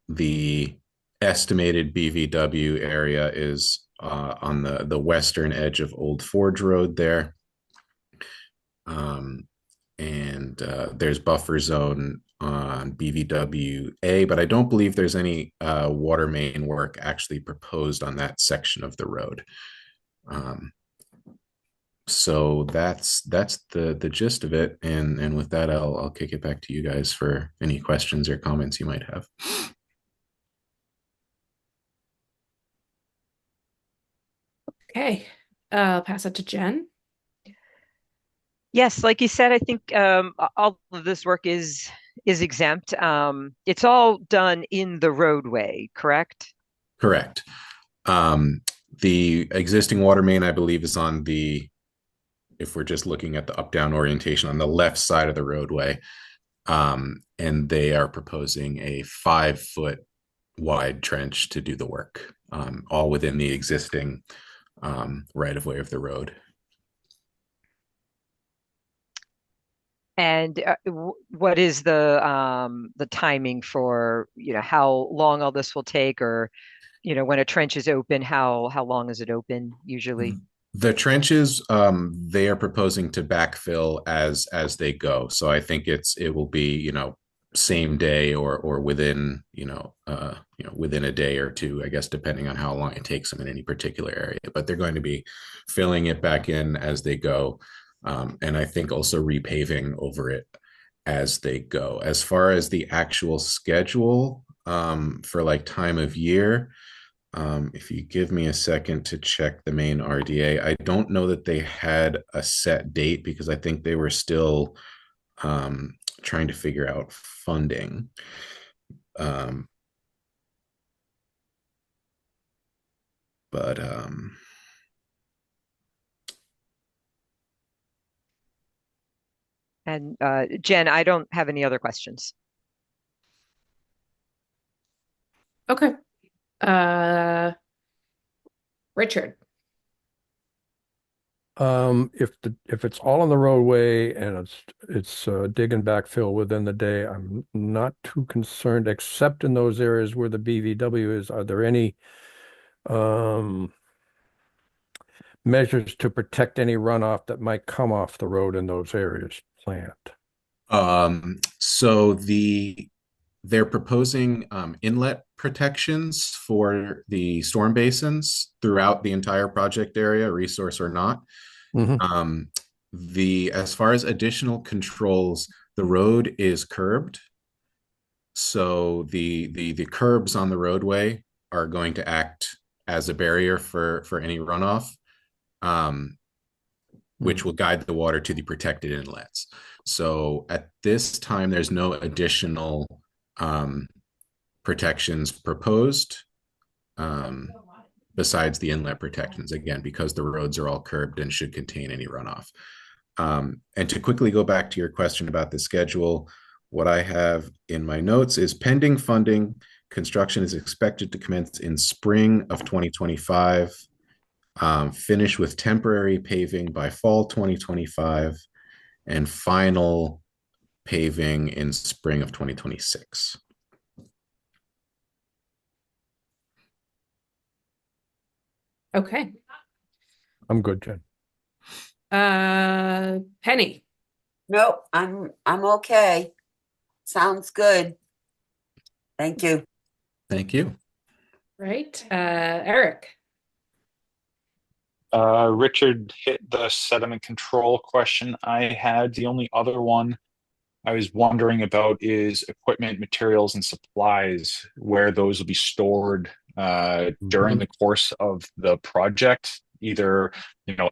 [SPEAKER 11] The estimated BVW area is on the western edge of Old Forge Road there. And there's buffer zone on BVW-A, but I don't believe there's any water main work actually proposed on that section of the road. So that's the gist of it. And with that, I'll kick it back to you guys for any questions or comments you might have.
[SPEAKER 1] Okay. I'll pass it to Jen.
[SPEAKER 5] Yes, like you said, I think all of this work is exempt. It's all done in the roadway, correct?
[SPEAKER 11] Correct. Um, the existing water main, I believe, is on the, if we're just looking at the up-down orientation, on the left side of the roadway. And they are proposing a 5-foot wide trench to do the work, all within the existing right of way of the road.
[SPEAKER 5] And what is the timing for, how long all this will take, or, when a trench is open, how long is it open usually?
[SPEAKER 11] The trenches, they are proposing to backfill as they go. So I think it will be, same day or within, within a day or two, I guess, depending on how long it takes them in any particular area. But they're going to be filling it back in as they go. And I think also repaving over it as they go. As far as the actual schedule, for like time of year, if you give me a second to check the main RDA, I don't know that they had a set date because I think they were still trying to figure out funding. Um, but
[SPEAKER 5] And Jen, I don't have any other questions.
[SPEAKER 1] Okay. Richard.
[SPEAKER 2] If it's all on the roadway and it's digging backfill within the day, I'm not too concerned, except in those areas where the BVW is. Are there any measures to protect any runoff that might come off the road in those areas planned?
[SPEAKER 11] So they're proposing inlet protections for the storm basins throughout the entire project area, resource or not. Um, as far as additional controls, the road is curbed. So the curbs on the roadway are going to act as a barrier for any runoff, which will guide the water to the protected inlets. So at this time, there's no additional protections proposed besides the inlet protections, again, because the roads are all curbed and should contain any runoff. And to quickly go back to your question about the schedule, what I have in my notes is pending funding. Construction is expected to commence in spring of 2025, finish with temporary paving by fall 2025, and final paving in spring of 2026.
[SPEAKER 1] Okay.
[SPEAKER 2] I'm good, Jen.
[SPEAKER 1] Penny.
[SPEAKER 3] Nope, I'm okay. Sounds good. Thank you.
[SPEAKER 11] Thank you.
[SPEAKER 1] Right. Eric.
[SPEAKER 9] Richard hit the sediment control question I had. The only other one I was wondering about is equipment, materials, and supplies, where those will be stored during the course of the project, either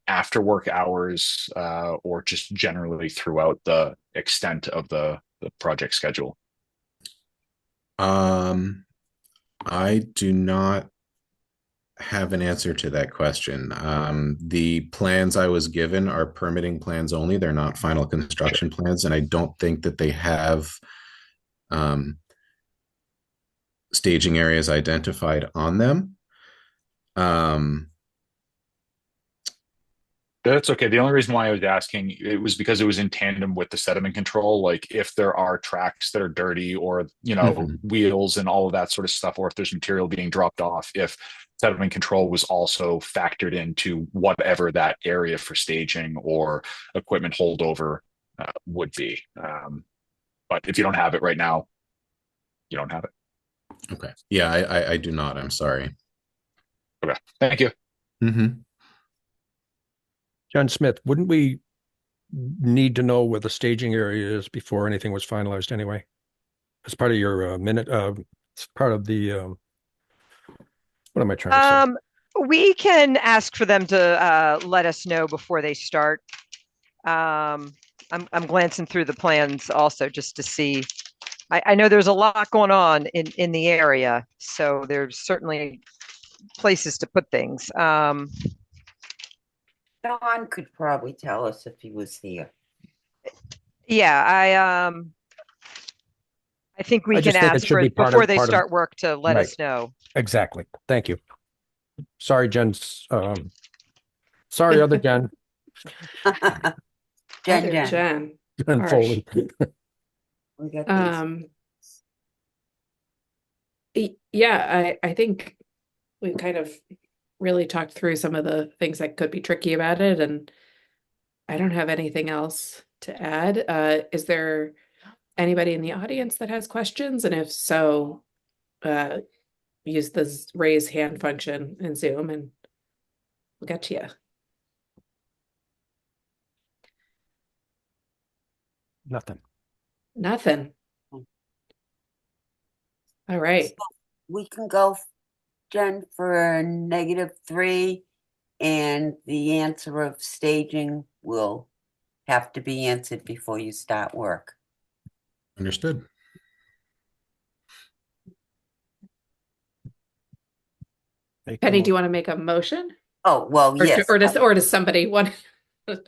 [SPEAKER 9] after work hours or just generally throughout the extent of the project schedule.
[SPEAKER 11] I do not have an answer to that question. The plans I was given are permitting plans only. They're not final construction plans, and I don't think that they have staging areas identified on them.
[SPEAKER 9] That's okay. The only reason why I was asking, it was because it was in tandem with the sediment control. Like if there are tracks that are dirty or, wheels and all of that sort of stuff, or if there's material being dropped off, if sediment control was also factored into whatever that area for staging or equipment holdover would be. But if you don't have it right now, you don't have it.
[SPEAKER 11] Okay. Yeah, I do not. I'm sorry.
[SPEAKER 9] Okay. Thank you.
[SPEAKER 2] John Smith, wouldn't we need to know where the staging area is before anything was finalized anyway? As part of your minute, it's part of the, what am I trying to say?
[SPEAKER 5] We can ask for them to let us know before they start. I'm glancing through the plans also just to see. I know there's a lot going on in the area, so there's certainly places to put things.
[SPEAKER 3] Don could probably tell us if he was here.
[SPEAKER 5] Yeah, I think we
[SPEAKER 2] I
[SPEAKER 5] can
[SPEAKER 2] just think it
[SPEAKER 5] ask
[SPEAKER 2] should
[SPEAKER 5] for
[SPEAKER 2] be part
[SPEAKER 5] before
[SPEAKER 2] of
[SPEAKER 5] they start work to let
[SPEAKER 2] Right.
[SPEAKER 5] us know.
[SPEAKER 2] Exactly. Thank you. Sorry, Jen. Sorry, other Jen.
[SPEAKER 1] Other
[SPEAKER 3] Jen.
[SPEAKER 1] Jen.
[SPEAKER 2] Jen
[SPEAKER 1] Harsh.
[SPEAKER 2] Foley.
[SPEAKER 3] We got these.
[SPEAKER 1] Yeah, I think we kind of really talked through some of the things that could be tricky about it, and I don't have anything else to add. Is there anybody in the audience that has questions? And if so, use the raise hand function in Zoom and we'll get to you.
[SPEAKER 2] Nothing.
[SPEAKER 1] Nothing. All right.
[SPEAKER 3] So we can go, Jen, for a -3, and the answer of staging will have to be answered before you start work.
[SPEAKER 11] Understood.
[SPEAKER 1] Penny, do you want to make a motion?
[SPEAKER 3] Oh, well,
[SPEAKER 1] Or,
[SPEAKER 3] yes.
[SPEAKER 1] or does somebody want?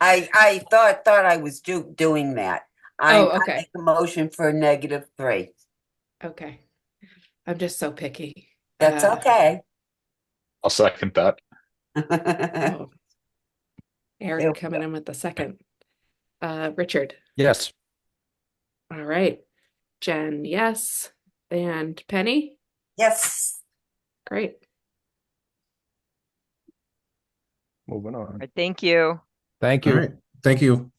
[SPEAKER 3] I thought I was doing that. I
[SPEAKER 1] okay.
[SPEAKER 3] make a motion for a -3.
[SPEAKER 1] Okay. I'm just so picky.
[SPEAKER 3] That's okay.
[SPEAKER 9] I'll second that.
[SPEAKER 1] Oh. Eric coming in with the second. Richard.
[SPEAKER 2] Yes.
[SPEAKER 1] All right. Jen, yes. And Penny?
[SPEAKER 3] Yes.
[SPEAKER 1] Great.
[SPEAKER 2] Moving on.
[SPEAKER 5] Right, thank you.
[SPEAKER 2] Thank you.
[SPEAKER 11] All right. Thank you.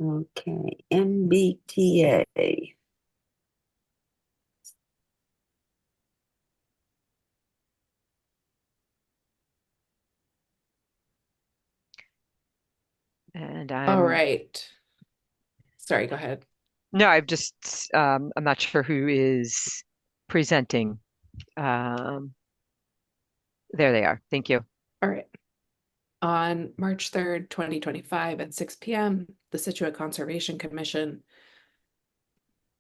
[SPEAKER 3] Okay. MBTA.
[SPEAKER 5] And
[SPEAKER 1] All right. Sorry, go ahead.
[SPEAKER 5] No, I'm not sure who is presenting. There they are. Thank you.
[SPEAKER 1] All right. On March 3rd, 2025 at 6 p.m., the Scituate Conservation Commission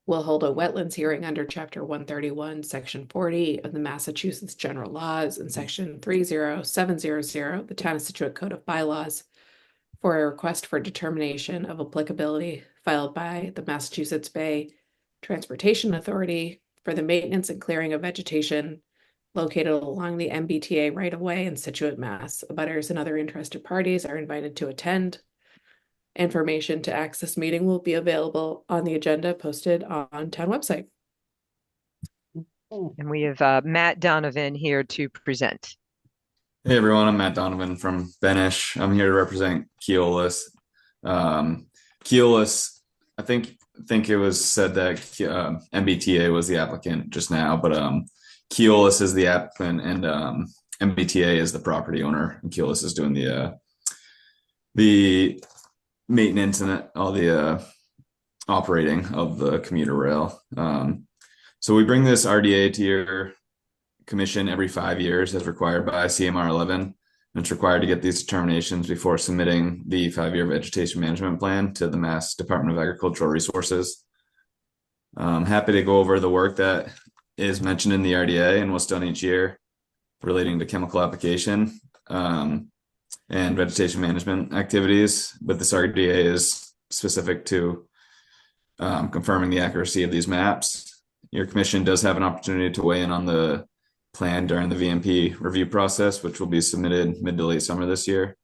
[SPEAKER 1] will hold a wetlands hearing under Chapter 131, Section 40 of the Massachusetts General Laws and Section 30700, the Town of Scituate Code of Bylaws, for a request for determination of applicability filed by the Massachusetts Bay Transportation Authority for the maintenance and clearing of vegetation located along the MBTA right-of-way in Scituate, Mass. Abutters and other interested parties are invited to attend. Information to access meeting will be available on the agenda posted on town website.
[SPEAKER 5] And we have Matt Donovan here to present.
[SPEAKER 12] Hey everyone, I'm Matt Donovan from Benish. I'm here to represent Keolis. Keolis, I think it was said that MBTA was the applicant just now, but Keolis is the applicant and MBTA is the property owner. And Keolis is doing the maintenance and all the operating of the commuter rail. So we bring this RDA to your commission every 5 years as required by CMR 11. And it's required to get these determinations before submitting the 5-year vegetation management plan to the Mass Department of Agricultural Resources. I'm happy to go over the work that is mentioned in the RDA and what's done each year relating to chemical application and vegetation management activities. But this RDA is specific to confirming the accuracy of these maps. Your commission does have an opportunity to weigh in on the plan during the VMP review process, which will be submitted mid to late summer this year.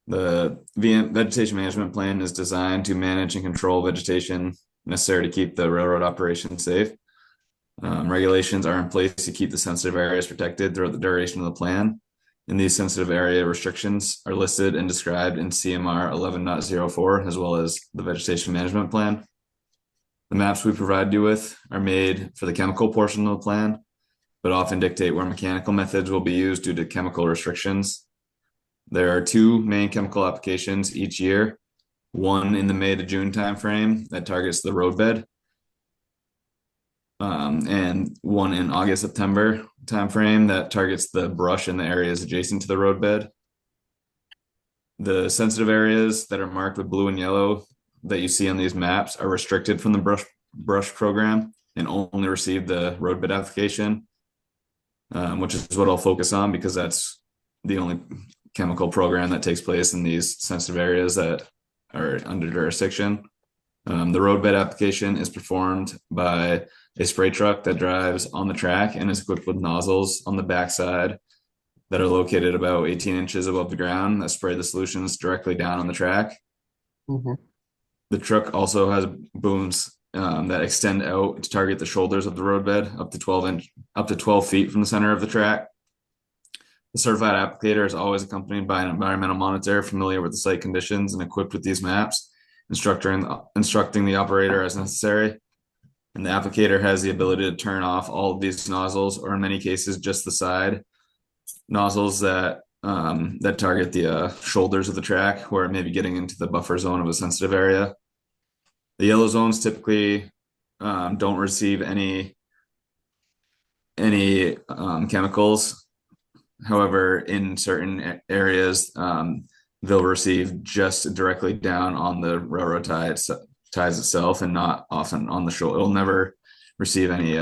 [SPEAKER 12] The vegetation management plan is designed to manage and control vegetation necessary to keep the railroad operation safe. Regulations are in place to keep the sensitive areas protected throughout the duration of the plan. And these sensitive area restrictions are listed and described in CMR 11.04 as well as the vegetation management plan. The maps we provide you with are made for the chemical portion of the plan, but often dictate where mechanical methods will be used due to chemical restrictions. There are 2 main chemical applications each year, one in the May to June timeframe that targets the roadbed, and one in August, September timeframe that targets the brush in the areas adjacent to the roadbed. The sensitive areas that are marked with blue and yellow that you see on these maps are restricted from the brush program and only receive the roadbed application, which is what I'll focus on because that's the only chemical program that takes place in these sensitive areas that are under jurisdiction. The roadbed application is performed by a spray truck that drives on the track and is equipped with nozzles on the backside that are located about 18 inches above the ground that spray the solutions directly down on the track.
[SPEAKER 3] Mhm.
[SPEAKER 12] The truck also has booms that extend out to target the shoulders of the roadbed up to 12 feet from the center of the track. The certified applicator is always accompanied by an environmental monitor familiar with the site conditions and equipped with these maps, instructing the operator as necessary. And the applicator has the ability to turn off all of these nozzles, or in many cases, just the side nozzles that target the shoulders of the track, where it may be getting into the buffer zone of a sensitive area. The yellow zones typically don't receive any chemicals. However, in certain areas, they'll receive just directly down on the railroad ties itself, and not often on the shoulder. It'll never receive any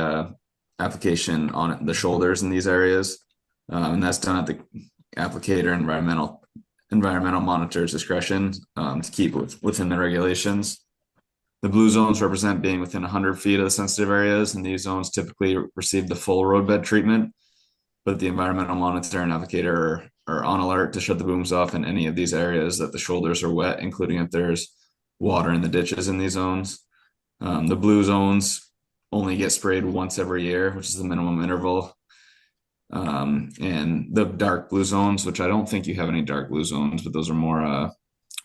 [SPEAKER 12] application on the shoulders in these areas, and that's done at the applicator environmental monitor's discretion to keep within the regulations. The blue zones represent being within 100 feet of the sensitive areas, and these zones typically receive the full roadbed treatment, but the environmental monitor and applicator are on alert to shut the booms off in any of these areas that the shoulders are wet, including if there's water in the ditches in these zones. The blue zones only get sprayed once every year, which is the minimum interval. And the dark blue zones, which I don't think you have any dark blue zones, but those are more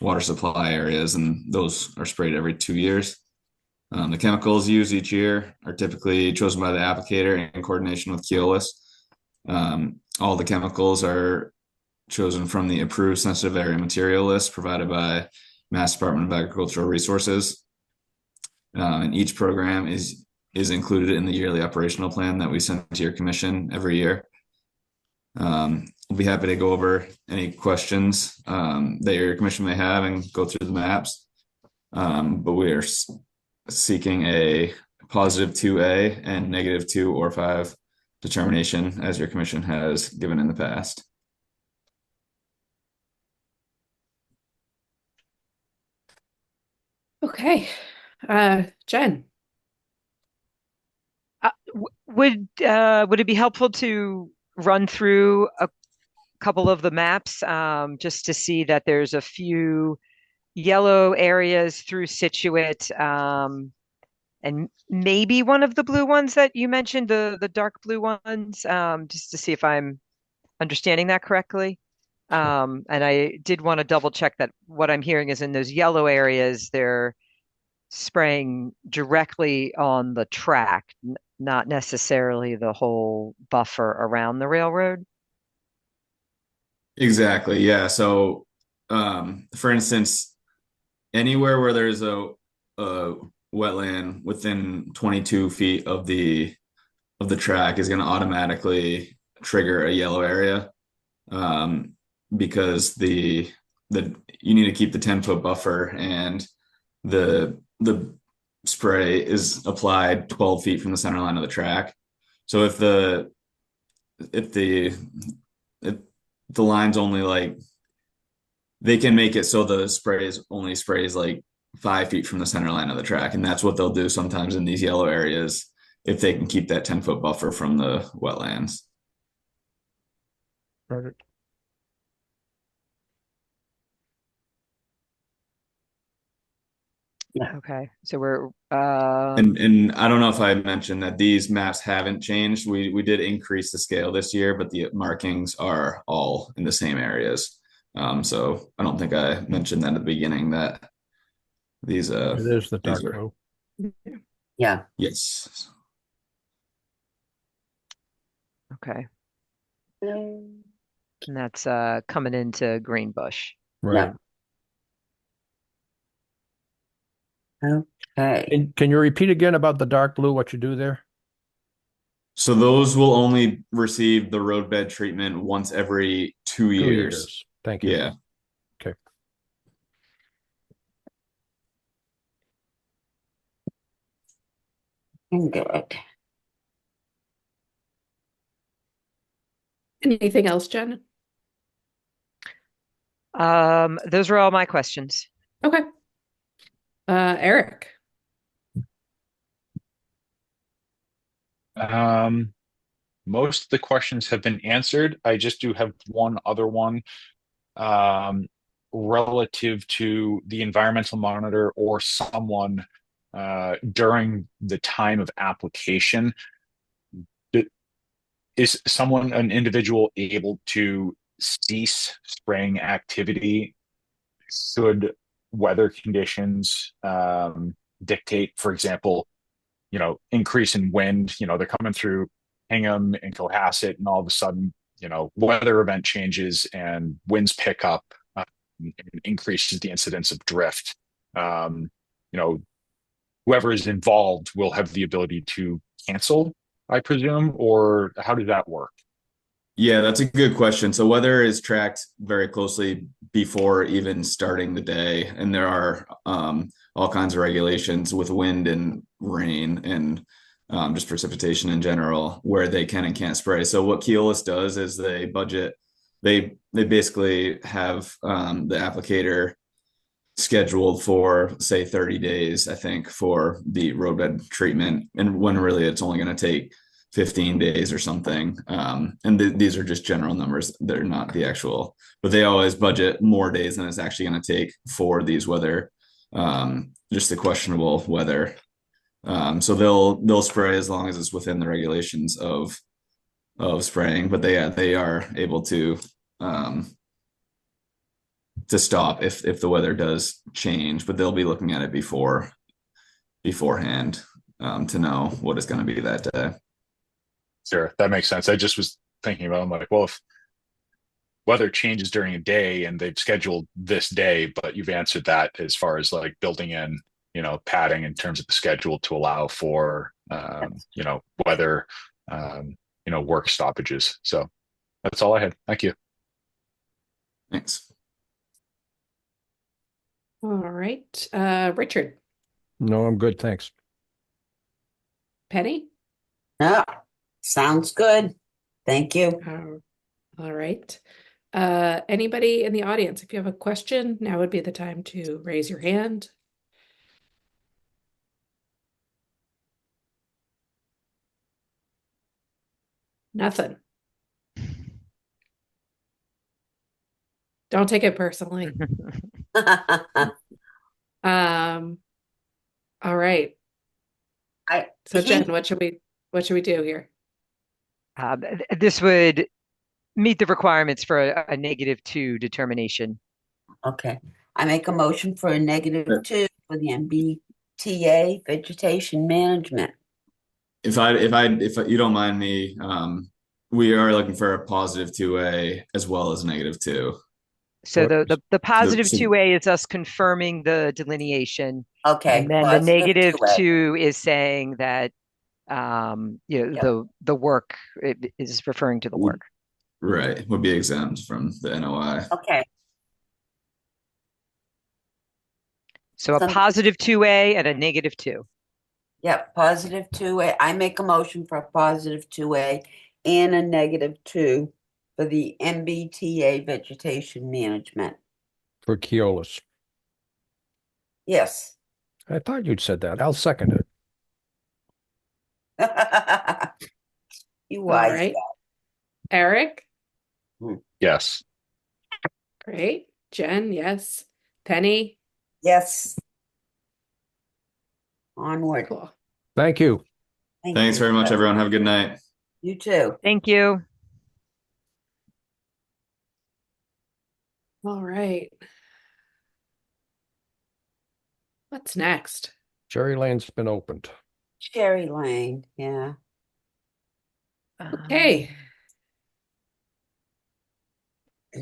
[SPEAKER 12] water supply areas, and those are sprayed every 2 years. The chemicals used each year are typically chosen by the applicator in coordination with Keolis. All the chemicals are chosen from the approved sensitive area material list provided by Mass Department of Agricultural Resources. And each program is included in the yearly operational plan that we send to your commission every year. We'll be happy to go over any questions that your commission may have and go through the maps. But we are seeking a positive 2A and negative 2 or 5 determination, as your commission has given in the past.
[SPEAKER 1] Okay. Jen.
[SPEAKER 5] Would it be helpful to run through a couple of the maps just to see that there's a few yellow areas through Scituate, and maybe one of the blue ones that you mentioned, the dark blue ones, just to see if I'm understanding that correctly. And I did want to double check that what I'm hearing is in those yellow areas, they're spraying directly on the track, not necessarily the whole buffer around the railroad.
[SPEAKER 12] Exactly. Yeah. So, for instance, anywhere where there's a wetland within 22 feet of the track is going to automatically trigger a yellow area, because the you need to keep the 10-foot buffer, and the spray is applied 12 feet from the center line of the track. So if the line's only like, they can make it so the only sprays like 5 feet from the center line of the track, and that's what they'll do sometimes in these yellow areas if they can keep that 10-foot buffer from the wetlands.
[SPEAKER 2] Perfect.
[SPEAKER 5] Okay, so we're
[SPEAKER 12] and I don't know if I mentioned that these maps haven't changed. We did increase the scale this year, but the markings are all in the same areas. So I don't think I mentioned that at the beginning, that these
[SPEAKER 2] It is the dark
[SPEAKER 12] were,
[SPEAKER 2] blue.
[SPEAKER 3] Yeah.
[SPEAKER 12] yes.
[SPEAKER 5] okay. And that's coming into Greenbush.
[SPEAKER 2] Right.
[SPEAKER 3] Okay.
[SPEAKER 2] Can you repeat again about the dark blue, what you do there?
[SPEAKER 12] So those will only receive the roadbed treatment once every 2 years.
[SPEAKER 2] 2 years. Thank you.
[SPEAKER 12] Yeah.
[SPEAKER 2] Okay.
[SPEAKER 3] Good.
[SPEAKER 1] Anything else, Jen?
[SPEAKER 5] Those are all my questions.
[SPEAKER 1] Okay. Eric.
[SPEAKER 9] Most of the questions have been answered. I just do have one other one um, relative to the environmental monitor or someone during the time of application. Is someone, an individual, able to cease spraying activity should weather conditions dictate, for example, increase in wind, they're coming through Hingham and Cohasset, and all of a sudden, weather event changes and winds pick up and increases the incidence of drift. Um, you know, whoever is involved will have the ability to cancel, I presume, or how does that work?
[SPEAKER 12] Yeah, that's a good question. So weather is tracked very closely before even starting the day, and there are all kinds of regulations with wind and rain and just precipitation in general where they can and can't spray. So what Keolis does is they budget. They basically have the applicator scheduled for say 30 days, I think, for the roadbed treatment, and when really it's only going to take 15 days or something. And these are just general numbers. They're not the actual, but they always budget more days than it's actually going to take for these weather, just the questionable weather. So they'll spray as long as it's within the regulations of spraying, but they are able to stop if the weather does change, but they'll be looking at it beforehand to know what it's going to be that day.
[SPEAKER 9] Sure, that makes sense. I just was thinking about, I'm like, well, if weather changes during a day and they've scheduled this day, but you've answered that as far as like building in, padding in terms of the schedule to allow for, weather, work stoppages. So that's all I had. Thank you.
[SPEAKER 12] Thanks.
[SPEAKER 1] All right. Richard.
[SPEAKER 2] No, I'm good. Thanks.
[SPEAKER 1] Penny.
[SPEAKER 3] Yeah, sounds good. Thank you.
[SPEAKER 1] All right. Anybody in the audience, if you have a question, now would be the time to raise your hand. Nothing. Don't take it personally. All right. So Jen, what should we do here?
[SPEAKER 5] This would meet the requirements for a -2 determination.
[SPEAKER 3] Okay. I make a motion for a -2 for the MBTA vegetation management.
[SPEAKER 12] If you don't mind me, we are looking for a +2A as well as -2.
[SPEAKER 5] So the positive 2A is us confirming the delineation.
[SPEAKER 3] Okay.
[SPEAKER 5] And then the -2 is saying that the work is referring to the work.
[SPEAKER 12] Right. Would be exempt from the NOI.
[SPEAKER 3] Okay.
[SPEAKER 5] So a +2A and a -2.
[SPEAKER 3] Yeah, +2A. I make a motion for a +2A and a -2 for the MBTA vegetation management.
[SPEAKER 2] For Keolis.
[SPEAKER 3] Yes.
[SPEAKER 2] I thought you'd said that. I'll second it.
[SPEAKER 3] You
[SPEAKER 1] All
[SPEAKER 3] wise
[SPEAKER 1] right.
[SPEAKER 3] guy.
[SPEAKER 1] Eric.
[SPEAKER 9] Yes.
[SPEAKER 1] Great. Jen, yes. Penny.
[SPEAKER 3] Yes. Onward.
[SPEAKER 1] Cool.
[SPEAKER 2] Thank you.
[SPEAKER 12] Thanks very much, everyone. Have a good night.
[SPEAKER 3] You too.
[SPEAKER 5] Thank you.
[SPEAKER 1] All right. What's next?
[SPEAKER 2] Cherry Lane's been opened.
[SPEAKER 3] Cherry Lane. Yeah.
[SPEAKER 1] Okay.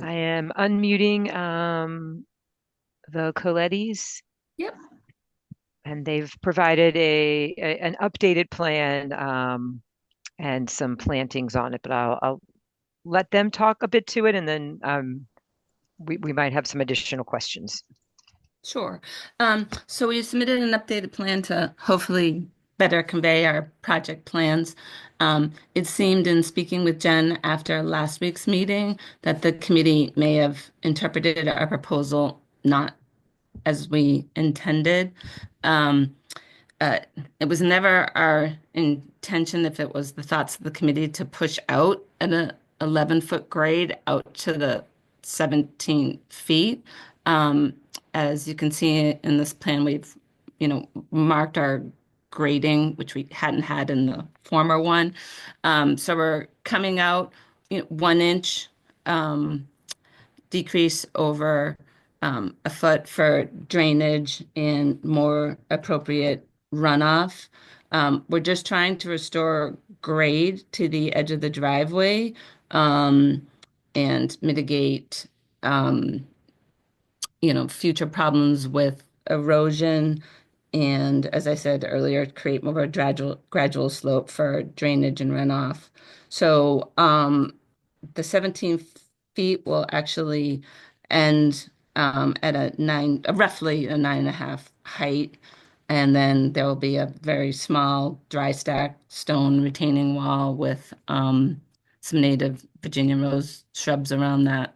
[SPEAKER 5] I am unmuting the Colettis.
[SPEAKER 1] Yep.
[SPEAKER 5] And they've provided an updated plan and some plantings on it, but I'll let them talk a bit to it, and then we might have some additional questions.
[SPEAKER 13] Sure. So we submitted an updated plan to hopefully better convey our project plans. It seemed in speaking with Jen after last week's meeting that the committee may have interpreted our proposal not as we intended. Um, uh, it was never our intention, if it was the thoughts of the committee, to push out an 11-foot grade out to the 17 feet. As you can see in this plan, we've, marked our grading, which we hadn't had in the former one. So we're coming out, 1 inch decrease over a foot for drainage and more appropriate runoff. We're just trying to restore grade to the edge of the driveway and mitigate, future problems with erosion. And as I said earlier, create more of a gradual slope for drainage and runoff. So the 17 feet will actually end at roughly a 9.5 height. And then there will be a very small dry stack stone retaining wall with some native Virginia rose shrubs around that.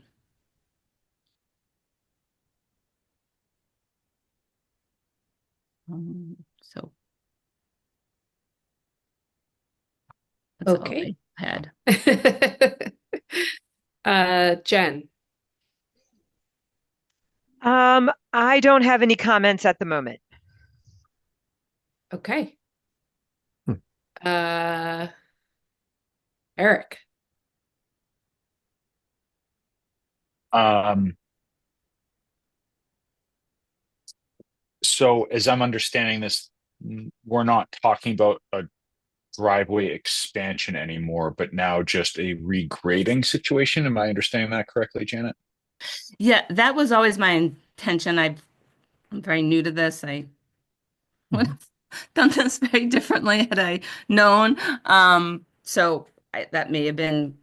[SPEAKER 13] So that's all
[SPEAKER 1] Okay.
[SPEAKER 13] I had.
[SPEAKER 1] Jen.
[SPEAKER 5] I don't have any comments at the moment.
[SPEAKER 1] Okay. Eric.
[SPEAKER 9] So as I'm understanding this, we're not talking about a driveway expansion anymore, but now just a regrading situation. Am I understanding that correctly, Janet?
[SPEAKER 13] Yeah, that was always my intention. I'm very new to this. I would have done this very differently had I known. That may have been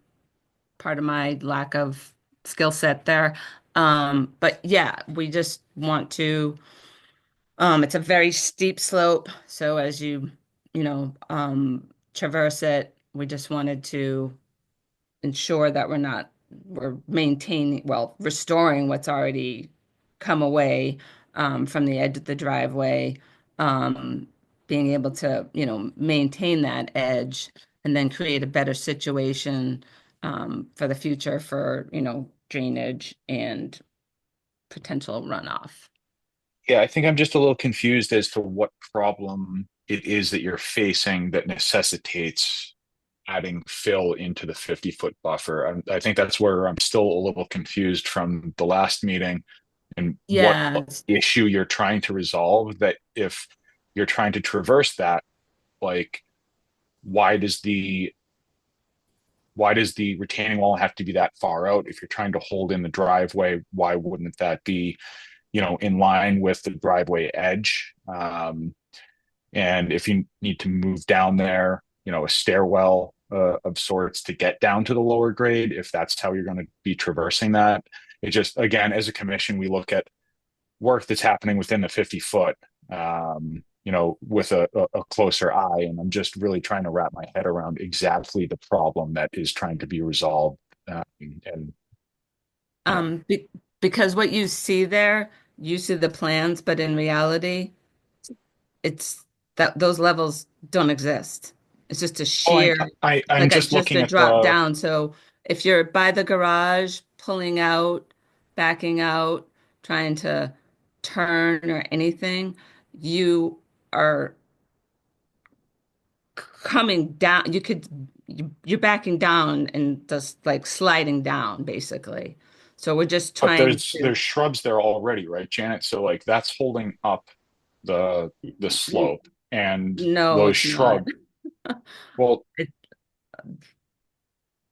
[SPEAKER 13] part of my lack of skill set there. But yeah, we just want to, it's a very steep slope. So as traverse it, we just wanted to ensure that we're maintaining, well, restoring what's already come away from the edge of the driveway, being able to, maintain that edge and then create a better situation for the future for, drainage and potential runoff.
[SPEAKER 9] Yeah, I think I'm just a little confused as to what problem it is that you're facing that necessitates adding fill into the 50-foot buffer. I think that's where I'm still a little confused from the last meeting and what
[SPEAKER 13] Yeah.
[SPEAKER 9] issue you're trying to resolve. That if you're trying to traverse that, like, why does the retaining wall have to be that far out? If you're trying to hold in the driveway, why wouldn't that be, in line with the driveway edge? And if you need to move down there, a stairwell of sorts to get down to the lower grade, if that's how you're going to be traversing that. It just, again, as a commission, we look at work that's happening within the 50-foot, with a closer eye. And I'm just really trying to wrap my head around exactly the problem that is trying to be resolved.
[SPEAKER 13] Because what you see there, you see the plans, but in reality, it's that those levels don't exist. It's just a sheer,
[SPEAKER 9] I'm just
[SPEAKER 13] just
[SPEAKER 9] looking
[SPEAKER 13] a
[SPEAKER 9] at
[SPEAKER 13] drop down. So if you're by the garage, pulling out, backing out, trying to turn or anything, you are coming down. You're backing down and just like sliding down, basically. So we're just
[SPEAKER 9] but
[SPEAKER 13] trying to.
[SPEAKER 9] there's shrubs there already, right, Janet? So like that's holding up the slope, and
[SPEAKER 13] No,
[SPEAKER 9] those
[SPEAKER 13] it's not.
[SPEAKER 9] shrubs. Well,
[SPEAKER 13] It,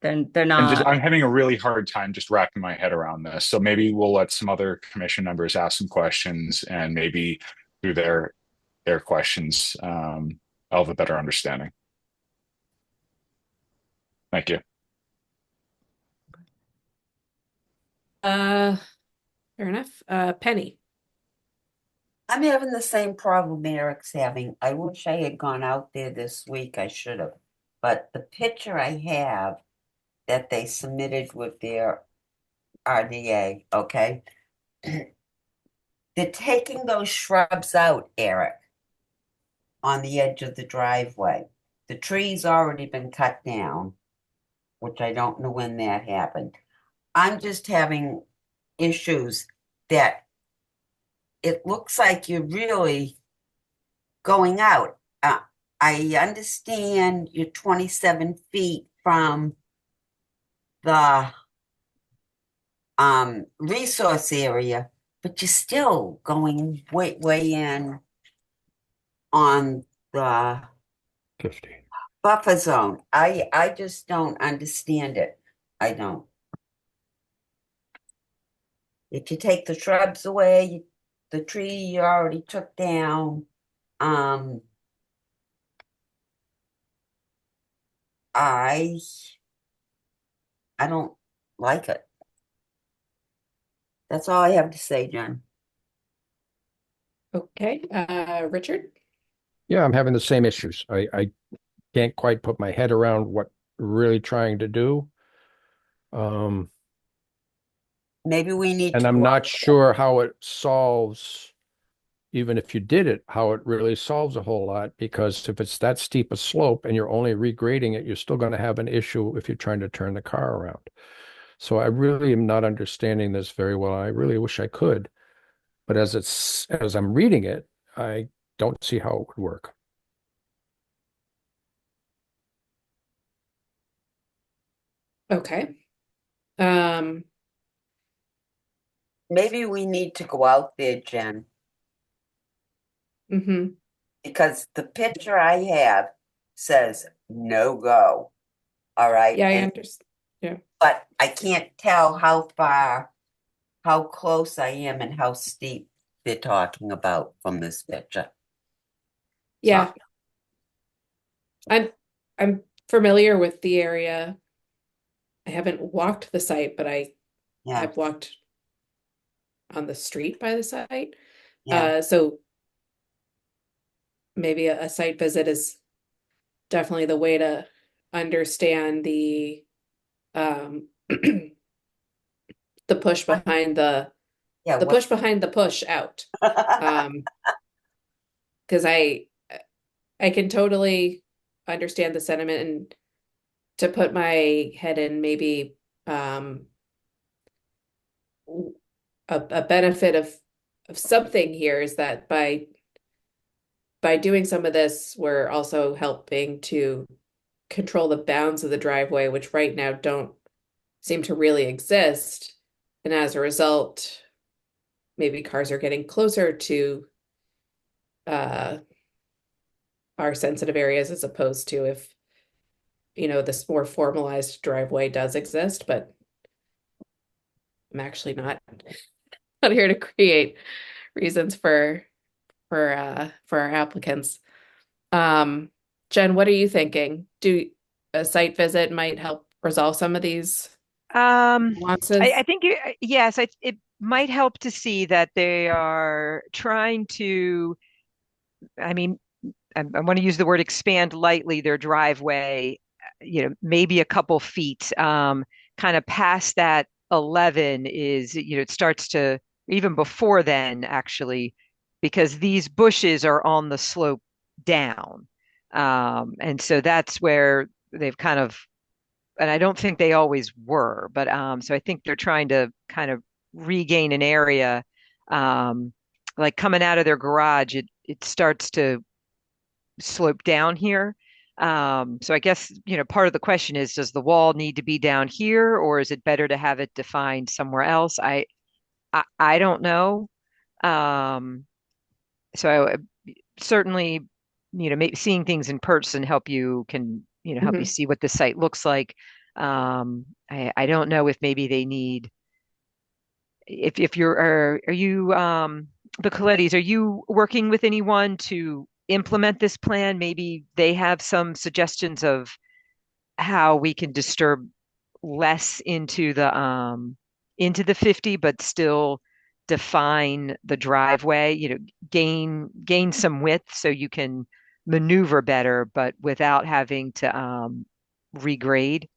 [SPEAKER 13] they're
[SPEAKER 9] and just
[SPEAKER 13] not.
[SPEAKER 9] I'm having a really hard time just wrapping my head around this. So maybe we'll let some other commission members ask some questions, and maybe through their questions, I'll have a better understanding. Thank you.
[SPEAKER 1] Fair enough. Penny.
[SPEAKER 3] I'm having the same problem Eric's having. I wish I had gone out there this week. I should have. But the picture I have that they submitted with their RDA, okay? They're taking those shrubs out, Eric, on the edge of the driveway. The tree's already been cut down, which I don't know when that happened. I'm just having issues that it looks like you're really going out. I understand you're 27 feet from the resource area, but you're still going way in on the
[SPEAKER 2] 50.
[SPEAKER 3] buffer zone. I just don't understand it. I don't. If you take the shrubs away, the tree you already took down, um, I I don't like it. That's all I have to say, Jen.
[SPEAKER 1] Okay. Richard.
[SPEAKER 2] Yeah, I'm having the same issues. I can't quite put my head around what we're really trying to do. Um,
[SPEAKER 3] Maybe we need
[SPEAKER 2] and
[SPEAKER 3] to
[SPEAKER 2] I'm
[SPEAKER 3] go
[SPEAKER 2] not
[SPEAKER 3] out.
[SPEAKER 2] sure how it solves, even if you did it, how it really solves a whole lot, because if it's that steep a slope and you're only regrading it, you're still going to have an issue if you're trying to turn the car around. So I really am not understanding this very well. I really wish I could, but as I'm reading it, I don't see how it would work.
[SPEAKER 1] Okay. Um,
[SPEAKER 3] Maybe we need to go out there, Jen,
[SPEAKER 1] mhm.
[SPEAKER 3] because the picture I have says no go. All right.
[SPEAKER 1] Yeah, I
[SPEAKER 3] And
[SPEAKER 1] understand. Yeah.
[SPEAKER 3] but I can't tell how far, how close I am and how steep they're talking about from this picture.
[SPEAKER 1] Yeah.
[SPEAKER 3] So,
[SPEAKER 1] I'm familiar with the area. I haven't walked the site, but I
[SPEAKER 3] yeah,
[SPEAKER 1] have walked on the street by the site.
[SPEAKER 3] yeah.
[SPEAKER 1] So maybe a site visit is definitely the way to understand um the push
[SPEAKER 3] What?
[SPEAKER 1] behind
[SPEAKER 3] Yeah,
[SPEAKER 1] the
[SPEAKER 3] what?
[SPEAKER 1] push behind the push out. Because I can totally understand the sentiment, and to put my head in maybe um a benefit of something here is that by doing some of this, we're also helping to control the bounds of the driveway, which right now don't seem to really exist. And as a result, maybe cars are getting closer to uh, our sensitive areas as opposed to if, this more formalized driveway does exist, but I'm actually not here to create reasons for our applicants. Um, Jen, what are you thinking? Do a site visit might help resolve some of these
[SPEAKER 5] I
[SPEAKER 1] nuances?
[SPEAKER 5] think yes, it might help to see that they are trying to. I mean, I want to use the word expand lightly their driveway, maybe a couple feet, kind of past that 11 is, it starts to, even before then, actually, because these bushes are on the slope down. And so that's where they've kind of, and I don't think they always were, but so I think they're trying to kind of regain an area. Um, like coming out of their garage, it starts to slope down here. So I guess, part of the question is, does the wall need to be down here, or is it better to have it defined somewhere else? I don't know. Um, so certainly, maybe seeing things in person help you
[SPEAKER 1] Mhm.
[SPEAKER 5] see what the site looks like. I don't know if maybe they need, if are you, the Colettis, are you working with anyone to implement this plan? Maybe they have some suggestions of how we can disturb less into the 50, but still define the driveway, gain some width so you can maneuver better, but without having to regrade.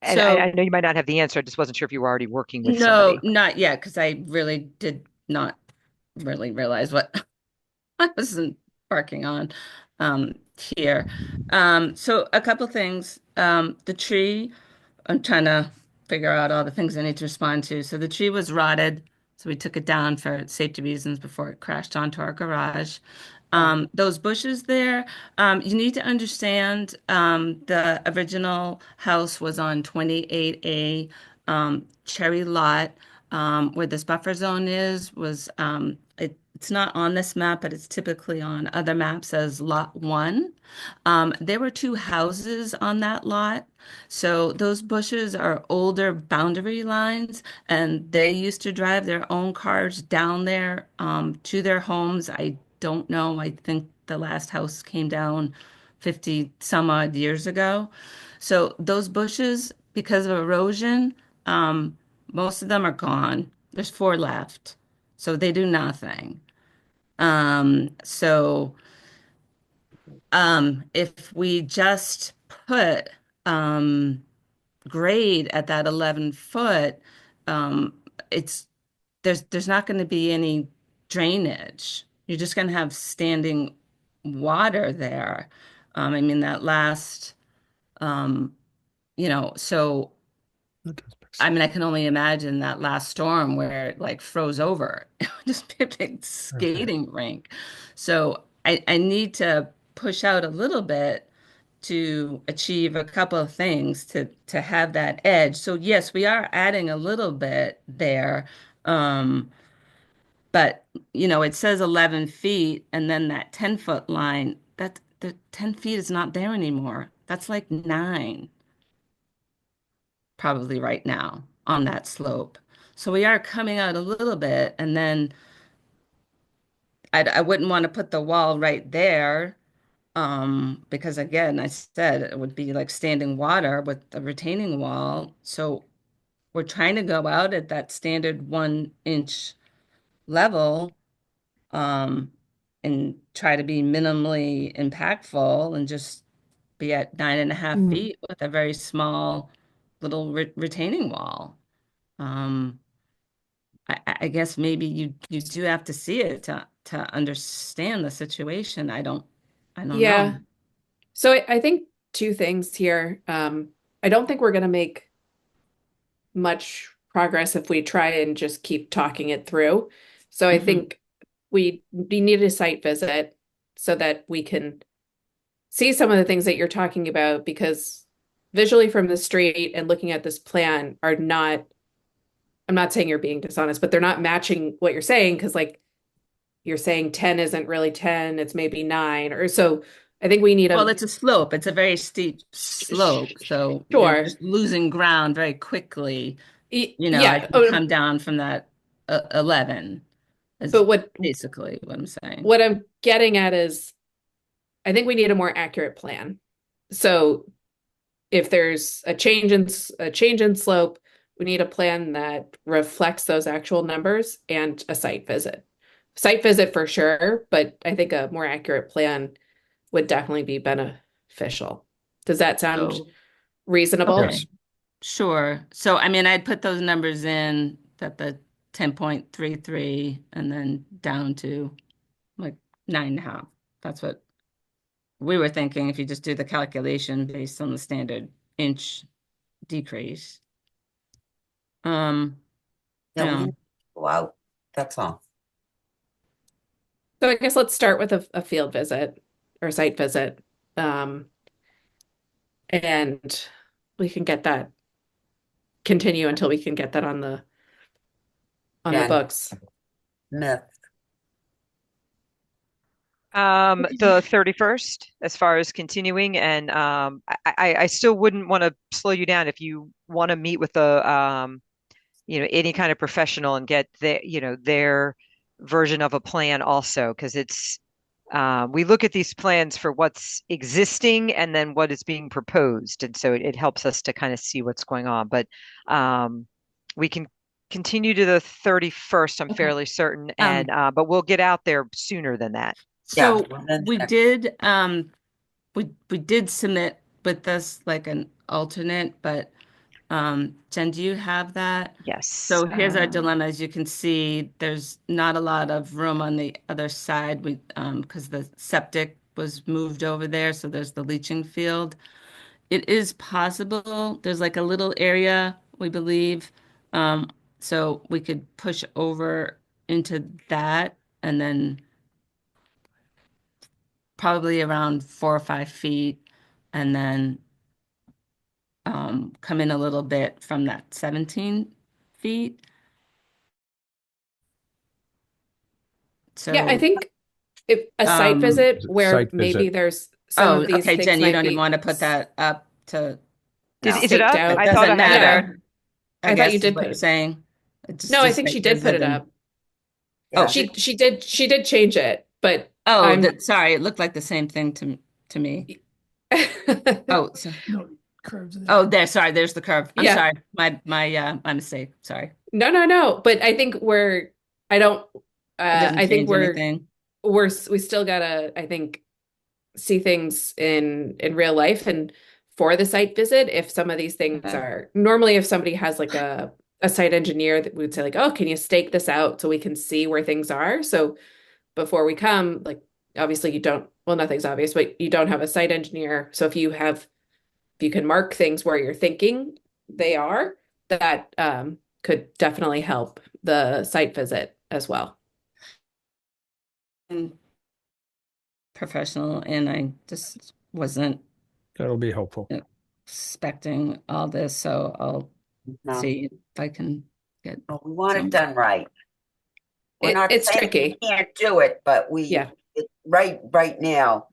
[SPEAKER 5] And I
[SPEAKER 13] So
[SPEAKER 5] know you might not have the answer. I just wasn't sure if you were already working with
[SPEAKER 13] no,
[SPEAKER 5] somebody.
[SPEAKER 13] not yet, because I really did not really realize what I was embarking on here. So a couple things. The tree, I'm trying to figure out all the things I need to respond to. So the tree was rotted, so we took it down for safety reasons before it crashed onto our garage. Those bushes there, you need to understand the original house was on 28A Cherry Lot. Where this buffer zone is was it's not on this map, but it's typically on other maps as Lot 1. There were two houses on that lot. So those bushes are older boundary lines, and they used to drive their own cars down there to their homes. I don't know. I think the last house came down 50 some odd years ago. So those bushes, because of erosion, most of them are gone. There's four left. So they do nothing. So if we just put grade at that 11 foot, um, it's there's not going to be any drainage. You're just going to have standing water there. I mean that last, um, so
[SPEAKER 2] That does make
[SPEAKER 13] I
[SPEAKER 2] sense.
[SPEAKER 13] mean I can only imagine that last storm where it like froze over. It would just be a big
[SPEAKER 2] Okay.
[SPEAKER 13] skating rink. So I need to push out a little bit to achieve a couple of things to have that edge. So yes, we are adding a little bit there. Um, but it says 11 feet and then that 10-foot line, that the 10 feet is not there anymore. That's like 9 probably right now on that slope. So we are coming out a little bit and then I wouldn't want to put the wall right there. Because again, I said it would be like standing water with the retaining wall. So we're trying to go out at that standard 1 inch level, um, and try to be minimally impactful and just be at 9.5 feet with a very small little retaining wall. Um, I guess maybe you do have to see it to understand the situation. I don't know.
[SPEAKER 1] Yeah. So I think two things here. I don't think we're going to make much progress if we try and just keep talking it through. So I
[SPEAKER 13] Hmm.
[SPEAKER 1] think we need a site visit so that we can see some of the things that you're talking about because visually from the street and looking at this plan are not, I'm not saying you're being dishonest, but they're not matching what you're saying because like you're saying 10 isn't really 10, it's maybe 9 or so. I think we need
[SPEAKER 13] Well,
[SPEAKER 1] a
[SPEAKER 13] it's a slope. It's a very steep slope, so you're
[SPEAKER 1] sure.
[SPEAKER 13] just losing ground very quickly, as
[SPEAKER 1] Yeah.
[SPEAKER 13] you come down from that 11 is
[SPEAKER 1] But
[SPEAKER 13] basically what I'm saying.
[SPEAKER 1] what I'm getting at is I think we need a more accurate plan. So if there's a change in slope, we need a plan that reflects those actual numbers and a site visit. Site visit for sure, but I think a more accurate plan would definitely be beneficial. Does that sound
[SPEAKER 13] So,
[SPEAKER 1] reasonable?
[SPEAKER 13] okay,
[SPEAKER 2] Yes.
[SPEAKER 13] sure. So, I mean, I'd put those numbers in that the 10.33 and then down to like 9.5. That's what we were thinking if you just do the calculation based on the standard inch decrease. Um,
[SPEAKER 3] Yeah, we
[SPEAKER 13] yeah.
[SPEAKER 3] need to go out. That's all.
[SPEAKER 1] So I guess let's start with a field visit or site visit. Um, and we can get that continue until we can get that on the
[SPEAKER 3] Jen,
[SPEAKER 1] books.
[SPEAKER 3] myth.
[SPEAKER 5] The 31st, as far as continuing, and I still wouldn't want to slow you down if you want to meet with any kind of professional and get their version of a plan also, because we look at these plans for what's existing and then what is being proposed. And so it helps us to kind of see what's going on. But we can continue to the 31st, I'm fairly certain. And but we'll get out there sooner than that.
[SPEAKER 13] So we did we did submit with this like an alternate, but Jen, do you have that?
[SPEAKER 5] Yes.
[SPEAKER 13] So here's our dilemma. As you can see, there's not a lot of room on the other side. We because the septic was moved over there, so there's the leaching field. It is possible. There's like a little area, we believe. So we could push over into that and then probably around 4 or 5 feet and then come in a little bit from that 17 feet. So
[SPEAKER 1] Yeah, I think if a site visit where
[SPEAKER 2] Site
[SPEAKER 1] maybe
[SPEAKER 2] visit.
[SPEAKER 1] there's some of these
[SPEAKER 13] okay,
[SPEAKER 1] things
[SPEAKER 13] Jen, you
[SPEAKER 1] might
[SPEAKER 13] don't
[SPEAKER 1] be
[SPEAKER 13] even want to put that up to.
[SPEAKER 5] Is it up?
[SPEAKER 1] staked out.
[SPEAKER 5] I thought I
[SPEAKER 13] Doesn't
[SPEAKER 5] had
[SPEAKER 13] matter.
[SPEAKER 1] I thought
[SPEAKER 13] guess
[SPEAKER 1] you
[SPEAKER 13] is
[SPEAKER 1] did
[SPEAKER 13] what
[SPEAKER 1] put
[SPEAKER 13] you're
[SPEAKER 1] it.
[SPEAKER 13] saying.
[SPEAKER 1] No, I think she did put it up.
[SPEAKER 3] Yeah.
[SPEAKER 1] She did change it, but
[SPEAKER 13] sorry, it looked like the same thing to me. Oh, so,
[SPEAKER 10] No curves.
[SPEAKER 13] oh, there. Sorry, there's the curve. I'm
[SPEAKER 1] Yeah.
[SPEAKER 13] sorry. My mistake. Sorry.
[SPEAKER 1] No. But I think I don't.
[SPEAKER 13] It doesn't
[SPEAKER 1] I think
[SPEAKER 13] change anything.
[SPEAKER 1] we still gotta, I think, see things in real life and for the site visit. If some of these things
[SPEAKER 13] Okay.
[SPEAKER 1] are normally, if somebody has like a site engineer that would say like, oh, can you stake this out so we can see where things are? So before we come, like obviously you don't. Well, nothing's obvious, but you don't have a site engineer. So if you can mark things where you're thinking they are, that could definitely help the site visit as well.
[SPEAKER 13] Professional, and I just wasn't
[SPEAKER 2] That'll be helpful.
[SPEAKER 13] expecting all this, so I'll see if I can get.
[SPEAKER 3] We want it done right. We're not
[SPEAKER 1] It's
[SPEAKER 3] saying
[SPEAKER 1] tricky.
[SPEAKER 3] we can't do it, but
[SPEAKER 1] Yeah.
[SPEAKER 3] right now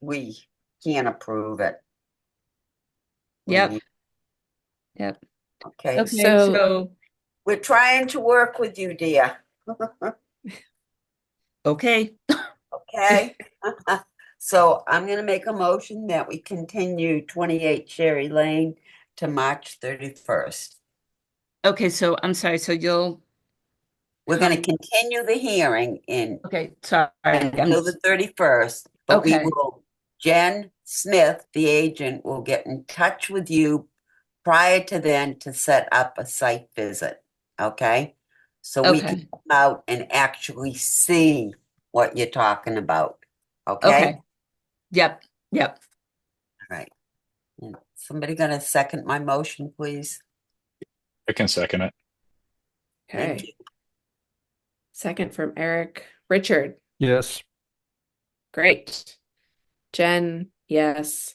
[SPEAKER 3] we can't approve it.
[SPEAKER 13] Yep.
[SPEAKER 3] Okay.
[SPEAKER 1] So
[SPEAKER 3] We're trying to work with you, dear.
[SPEAKER 13] Okay.
[SPEAKER 3] Okay. So I'm going to make a motion that we continue 28 Cherry Lane to March 31st.
[SPEAKER 13] Okay, so I'm sorry. So
[SPEAKER 3] We're going to continue the hearing
[SPEAKER 13] sorry.
[SPEAKER 3] until the 31st, but we
[SPEAKER 13] Okay.
[SPEAKER 3] will, Jen Smith, the agent, will get in touch with you prior to then to set up a site visit. Okay? So we can come out and actually see what you're talking about. Okay?
[SPEAKER 13] Okay. Yep.
[SPEAKER 3] All right. Somebody gonna second my motion, please?
[SPEAKER 9] I can second it.
[SPEAKER 3] Thank
[SPEAKER 1] okay.
[SPEAKER 3] you.
[SPEAKER 1] Second from Eric. Richard,
[SPEAKER 2] Yes.
[SPEAKER 1] great. Jen, yes.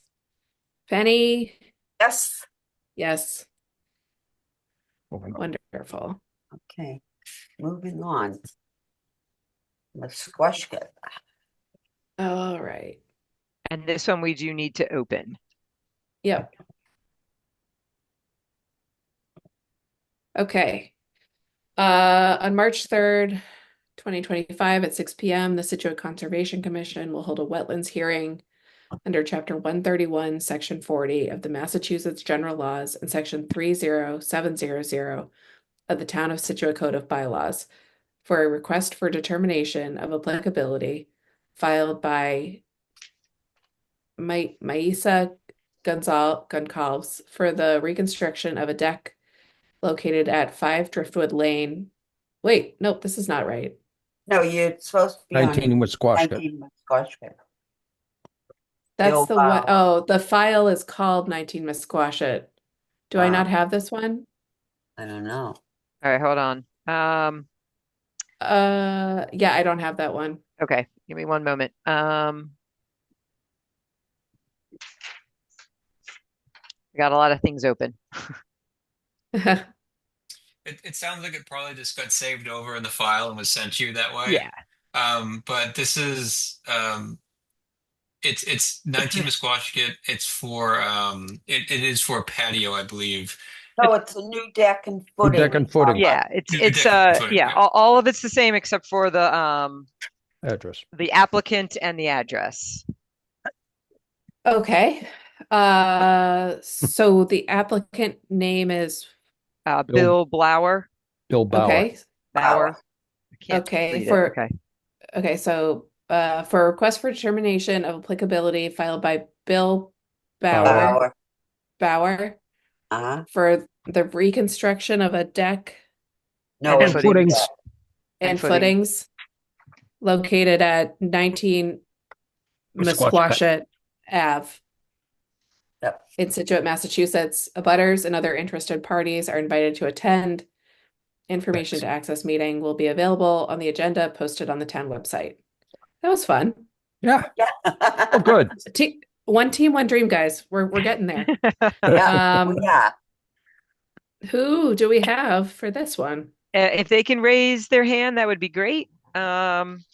[SPEAKER 1] Penny,
[SPEAKER 3] Yes.
[SPEAKER 1] yes.
[SPEAKER 2] Moving on.
[SPEAKER 1] Wonderful.
[SPEAKER 3] Okay. Moving on. Let's squash it.
[SPEAKER 1] All right.
[SPEAKER 5] And this one we do need to open.
[SPEAKER 1] Yep. Okay. On March 3rd, 2025 at 6 p.m., the Scituate Conservation Commission will hold a wetlands hearing under Chapter 131, Section 40 of the Massachusetts General Laws and Section 30700 of the Town of Scituate Code of Bylaws for a request for determination of applicability filed by Maisa Goncalves for the reconstruction of a deck located at 5 Driftwood Lane. Wait, nope, this is not right.
[SPEAKER 3] No, you're supposed to be
[SPEAKER 2] 19
[SPEAKER 3] on
[SPEAKER 2] Wisquasket.
[SPEAKER 3] 19 Wisquasket.
[SPEAKER 1] That's the one.
[SPEAKER 3] file.
[SPEAKER 1] Oh, the file is called 19 Misquashet. Do I not have this one?
[SPEAKER 3] I don't know.
[SPEAKER 5] All right, hold on.
[SPEAKER 1] Yeah, I don't have that one.
[SPEAKER 5] Okay, give me one moment. I got a lot of things open.
[SPEAKER 10] It sounds like it probably just got saved over in the file and was sent to you that way.
[SPEAKER 5] Yeah.
[SPEAKER 10] But this is it's 19 Musquashkett. It's for it is for a patio, I believe.
[SPEAKER 3] No, it's a new deck and footing.
[SPEAKER 2] Deck and footing.
[SPEAKER 5] Yeah,
[SPEAKER 10] New deck and footing,
[SPEAKER 5] yeah,
[SPEAKER 10] yeah.
[SPEAKER 5] all of it's the same except for the
[SPEAKER 2] Address.
[SPEAKER 5] The applicant and the address.
[SPEAKER 1] Okay. So the applicant name is
[SPEAKER 5] Bill Blower.
[SPEAKER 2] Bill Bauer.
[SPEAKER 1] okay.
[SPEAKER 5] Bauer. I can't
[SPEAKER 1] Okay,
[SPEAKER 5] read
[SPEAKER 1] for
[SPEAKER 5] it.
[SPEAKER 1] okay, so for request for determination of applicability filed by Bill
[SPEAKER 2] Bauer.
[SPEAKER 1] Bauer
[SPEAKER 3] Uh-huh.
[SPEAKER 1] for the reconstruction of a deck
[SPEAKER 3] No,
[SPEAKER 5] And
[SPEAKER 3] it's
[SPEAKER 2] footings.
[SPEAKER 1] and footings located at 19 Musquashit Ave
[SPEAKER 3] Yep.
[SPEAKER 1] in Scituate, Massachusetts. Abutters and other interested parties are invited to attend. Information to access meeting will be available on the agenda posted on the town website. That was fun.
[SPEAKER 2] Yeah.
[SPEAKER 3] Yeah.
[SPEAKER 2] Oh, good.
[SPEAKER 1] One team, one dream, guys. We're getting there.
[SPEAKER 3] Yeah. Yeah.
[SPEAKER 1] Who do we have for this one?
[SPEAKER 5] If they can raise their hand, that would be great. Otherwise,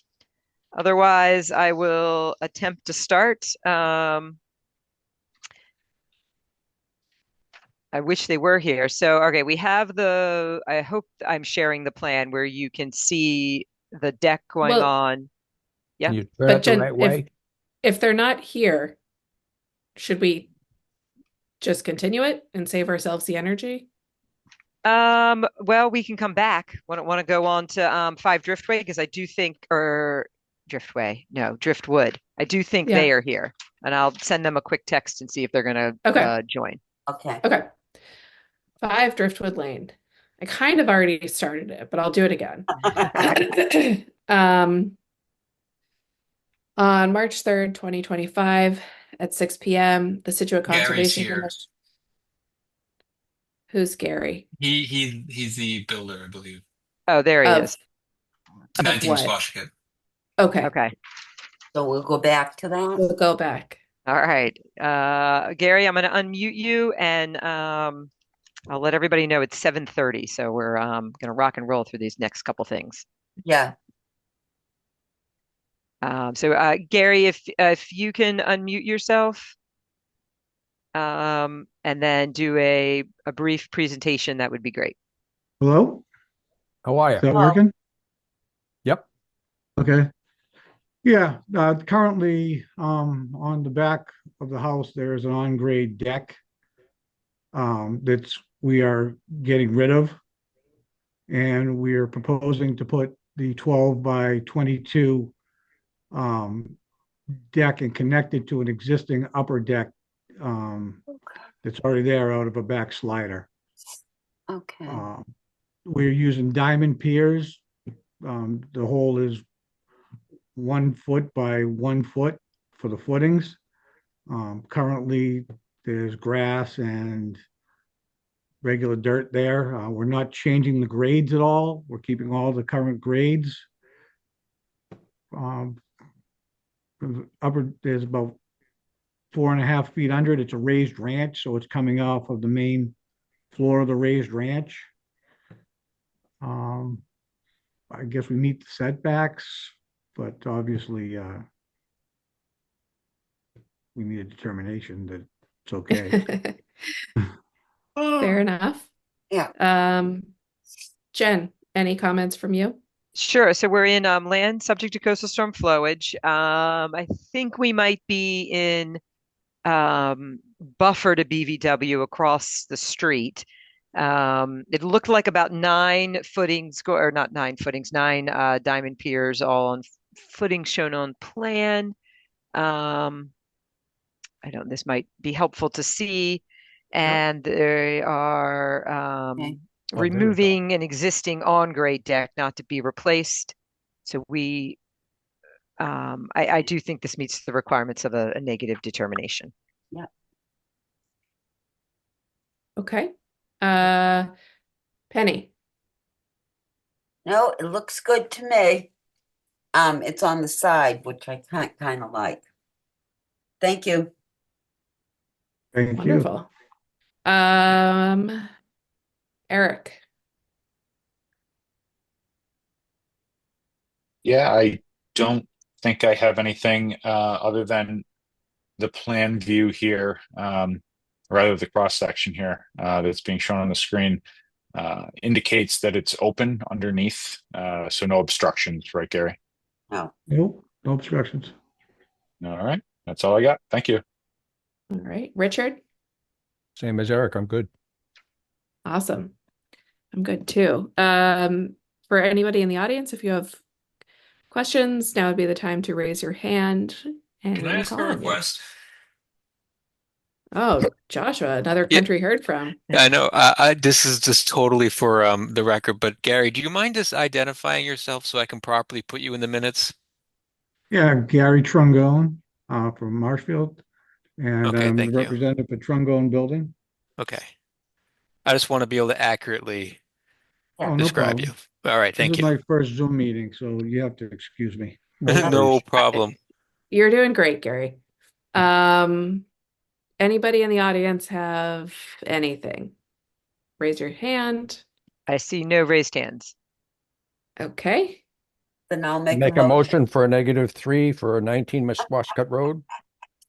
[SPEAKER 5] I will attempt to start. I wish they were here. So, okay, we have I hope I'm sharing the plan where you can see the deck going on. Yeah.
[SPEAKER 2] Can you turn
[SPEAKER 1] But
[SPEAKER 2] it the
[SPEAKER 1] Jen,
[SPEAKER 2] right way?
[SPEAKER 1] if they're not here, should we just continue it and save ourselves the energy?
[SPEAKER 5] Well, we can come back. Want to go on to 5 Driftway because I do think, or Driftway, no, Driftwood. I do think they are here, and I'll send them a quick text and see if they're gonna join.
[SPEAKER 3] Okay.
[SPEAKER 1] Okay. 5 Driftwood Lane. I kind of already started it, but I'll do it again. On March 3rd, 2025 at 6 p.m., the Scituate
[SPEAKER 10] Gary's
[SPEAKER 1] Conservation
[SPEAKER 10] here.
[SPEAKER 1] Commission. Who's Gary?
[SPEAKER 10] He's the builder, I believe.
[SPEAKER 5] Oh, there he is.
[SPEAKER 10] 19 Squashkit.
[SPEAKER 1] Okay.
[SPEAKER 5] Okay.
[SPEAKER 3] So we'll go back to that.
[SPEAKER 1] We'll go back.
[SPEAKER 5] All right. Gary, I'm going to unmute you and I'll let everybody know it's 7:30. So we're going to rock and roll through these next couple things.
[SPEAKER 3] Yeah.
[SPEAKER 5] So Gary, if you can unmute yourself and then do a brief presentation, that would be great.
[SPEAKER 14] Hello?
[SPEAKER 2] How are you?
[SPEAKER 14] Is that working?
[SPEAKER 2] Yep.
[SPEAKER 14] Okay. Yeah, currently on the back of the house, there is an on-grade deck we are getting rid of. And we are proposing to put the 12 by 22 deck and connect it to an existing upper deck that's already there out of a back slider.
[SPEAKER 3] Okay.
[SPEAKER 14] We're using diamond piers. The hole is 1 foot by 1 foot for the footings. Currently, there's grass and regular dirt there. We're not changing the grades at all. We're keeping all the current grades. There's about 4.5 feet under it. It's a raised ranch, so it's coming off of the main floor of the raised ranch. I guess we meet the setbacks, but obviously we need a determination that it's okay.
[SPEAKER 1] Fair enough.
[SPEAKER 3] Yeah.
[SPEAKER 1] Jen, any comments from you?
[SPEAKER 5] Sure. So we're in land subject to coastal storm flowage. I think we might be in buffer to BVW across the street. It looked like about 9 footings, or not 9 footings, 9 diamond piers, all on footings shown on plan. I don't. This might be helpful to see, and they are removing an existing on-grade deck, not to be replaced. So I do think this meets the requirements of a negative determination.
[SPEAKER 3] Yeah.
[SPEAKER 1] Okay. Penny.
[SPEAKER 3] No, it looks good to me. It's on the side, which I kind of like. Thank you.
[SPEAKER 14] Thank
[SPEAKER 1] Wonderful. Eric.
[SPEAKER 9] Yeah, I don't think I have anything other than the plan view here, rather the cross section here that's being shown on the screen indicates that it's open underneath, so no obstructions, right, Gary?
[SPEAKER 3] No.
[SPEAKER 14] Nope, no obstructions.
[SPEAKER 9] All right. That's all I got. Thank you.
[SPEAKER 1] All right, Richard.
[SPEAKER 2] Same as Eric. I'm good.
[SPEAKER 1] Awesome. I'm good too. For anybody in the audience, if you have questions, now would be the time to raise your hand and
[SPEAKER 10] Can
[SPEAKER 1] we
[SPEAKER 10] I
[SPEAKER 1] will
[SPEAKER 10] ask
[SPEAKER 1] call
[SPEAKER 10] a
[SPEAKER 1] on you.
[SPEAKER 10] request?
[SPEAKER 1] Oh, Joshua, another
[SPEAKER 10] Yeah,
[SPEAKER 1] country heard from.
[SPEAKER 10] I know. This is just totally for the record, but Gary, do you mind just identifying yourself so I can properly put you in the minutes?
[SPEAKER 14] Yeah, Gary Trungone, from Marshfield, and
[SPEAKER 10] Okay,
[SPEAKER 14] I'm the
[SPEAKER 10] thank you.
[SPEAKER 14] representative for Trungone Building.
[SPEAKER 10] Okay. I just want to be able to accurately
[SPEAKER 14] Oh, no
[SPEAKER 10] describe you.
[SPEAKER 14] problem.
[SPEAKER 10] All right,
[SPEAKER 14] This
[SPEAKER 10] thank
[SPEAKER 14] is
[SPEAKER 10] you.
[SPEAKER 14] my first Zoom meeting, so you have to excuse me.
[SPEAKER 2] No
[SPEAKER 10] No
[SPEAKER 2] worries.
[SPEAKER 10] problem.
[SPEAKER 1] You're doing great, Gary. Um, Anybody in the audience have anything? Raise your hand.
[SPEAKER 5] I see no raised hands.
[SPEAKER 1] Okay.
[SPEAKER 3] Then I'll make a
[SPEAKER 2] Make a
[SPEAKER 3] motion.
[SPEAKER 2] motion for a -3 for 19 Musquashcut Road.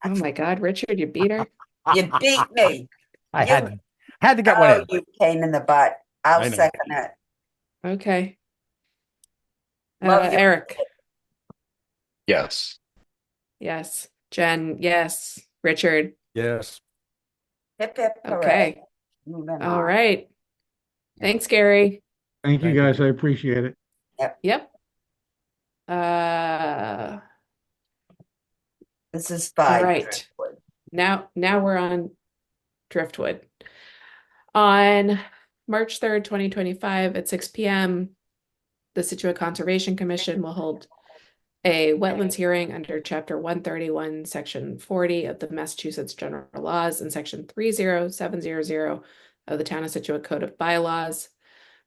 [SPEAKER 1] Oh my God, Richard, you beat her.
[SPEAKER 3] You beat me.
[SPEAKER 2] I
[SPEAKER 3] You,
[SPEAKER 2] had to get one
[SPEAKER 3] oh,
[SPEAKER 2] in.
[SPEAKER 3] you came in the butt. I'll
[SPEAKER 2] I know.
[SPEAKER 3] second it.
[SPEAKER 1] Okay.
[SPEAKER 3] Love you.
[SPEAKER 1] Eric.
[SPEAKER 9] Yes.
[SPEAKER 1] Yes. Jen, yes. Richard.
[SPEAKER 2] Yes.
[SPEAKER 3] Hip hip hooray.
[SPEAKER 1] Okay.
[SPEAKER 3] Moving
[SPEAKER 1] All
[SPEAKER 3] on.
[SPEAKER 1] right. Thanks, Gary.
[SPEAKER 14] Thank you,
[SPEAKER 2] Thank you,
[SPEAKER 14] guys. I
[SPEAKER 2] Gary.
[SPEAKER 14] appreciate it.
[SPEAKER 1] Yep. Uh,
[SPEAKER 3] This is
[SPEAKER 1] all
[SPEAKER 3] 5
[SPEAKER 1] right.
[SPEAKER 3] Driftwood.
[SPEAKER 1] Now we're on Driftwood. On March 3rd, 2025 at 6 p.m., the Scituate Conservation Commission will hold a wetlands hearing under Chapter 131, Section 40 of the Massachusetts General Laws and Section 30700 of the Town of Scituate Code of Bylaws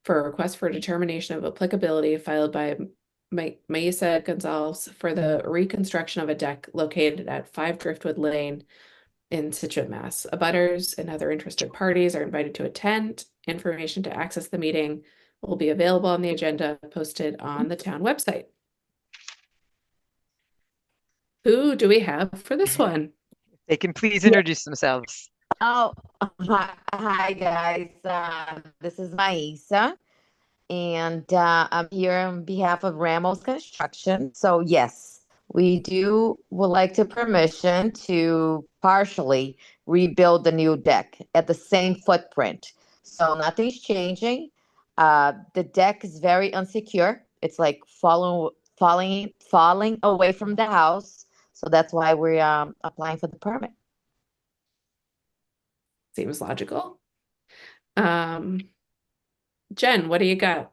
[SPEAKER 1] for a request for determination of applicability filed by Maisa Gonzalez for the reconstruction of a deck located at 5 Driftwood Lane in Scituate, Mass. Abutters and other interested parties are invited to attend. Information to access the meeting will be available on the agenda posted on the town website. Who do we have for this one?
[SPEAKER 5] They can please introduce themselves.
[SPEAKER 15] Oh, hi guys. This is Maisa, and I'm here on behalf of Ramos Construction. So yes, we would like to permission to partially rebuild the new deck at the same footprint. So nothing's changing. The deck is very unsecure. It's like falling away from the house. So that's why we're applying for the permit.
[SPEAKER 1] Seems logical. Jen, what do you got?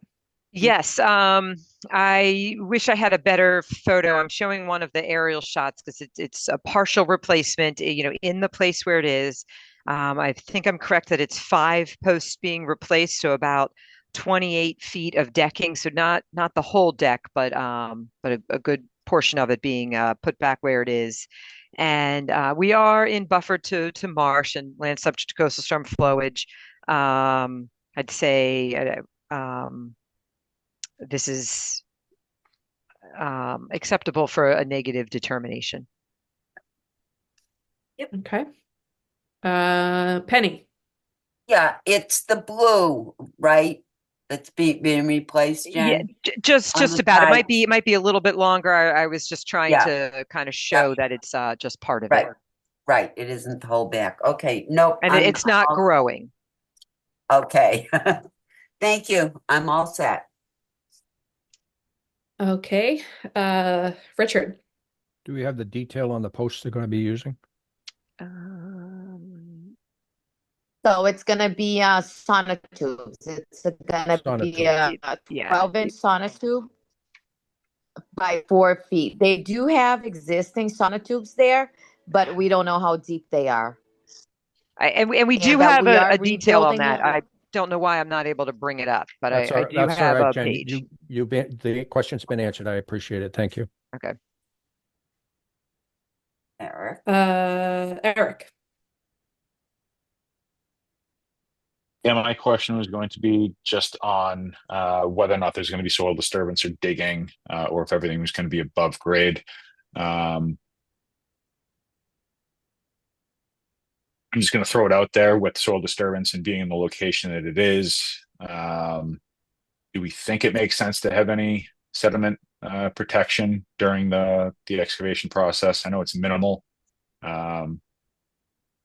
[SPEAKER 5] Yes, I wish I had a better photo. I'm showing one of the aerial shots because it's a partial replacement, in the place where it is. I think I'm correct that it's 5 posts being replaced, so about 28 feet of decking. So not the whole deck, but a good portion of it being put back where it is. And we are in buffer to marsh and land subject to coastal storm flowage. I'd say this is acceptable for a negative determination.
[SPEAKER 1] Okay. Penny.
[SPEAKER 3] Yeah, it's the blue, right? That's being replaced,
[SPEAKER 5] Yeah,
[SPEAKER 3] Jen?
[SPEAKER 5] just
[SPEAKER 3] On the
[SPEAKER 5] about. It
[SPEAKER 3] side.
[SPEAKER 5] might be a little bit longer. I was just trying
[SPEAKER 3] Yeah.
[SPEAKER 5] to kind of show that it's just part of
[SPEAKER 3] Right.
[SPEAKER 5] it,
[SPEAKER 3] Right. It isn't the whole back. Okay. Nope.
[SPEAKER 5] and it's not growing.
[SPEAKER 3] Okay. Thank you. I'm all set.
[SPEAKER 1] Okay. Richard.
[SPEAKER 2] Do we have the detail on the posts they're going to be using?
[SPEAKER 15] So it's gonna be sonotubes. It's gonna be a
[SPEAKER 5] Yeah.
[SPEAKER 15] 12-inch sonotube by 4 feet. They do have existing sonotubes there, but we don't know how deep they are.
[SPEAKER 5] And we do
[SPEAKER 15] And
[SPEAKER 5] have
[SPEAKER 15] we are
[SPEAKER 5] a detail on
[SPEAKER 15] rebuilding
[SPEAKER 5] that.
[SPEAKER 15] it.
[SPEAKER 5] I don't know why I'm not able to bring it up, but
[SPEAKER 2] That's
[SPEAKER 5] I
[SPEAKER 2] all,
[SPEAKER 5] do
[SPEAKER 2] that's all
[SPEAKER 5] have
[SPEAKER 2] right,
[SPEAKER 5] a
[SPEAKER 2] Jen.
[SPEAKER 5] page.
[SPEAKER 2] The question's been answered. I appreciate it. Thank you.
[SPEAKER 5] Okay.
[SPEAKER 3] Eric.
[SPEAKER 1] Eric.
[SPEAKER 9] Yeah, my question was going to be just on whether or not there's going to be soil disturbance or digging, or if everything was going to be above grade. I'm just going to throw it out there with soil disturbance and being in the location that it is. Do we think it makes sense to have any sediment protection during the excavation process. I know it's minimal, um,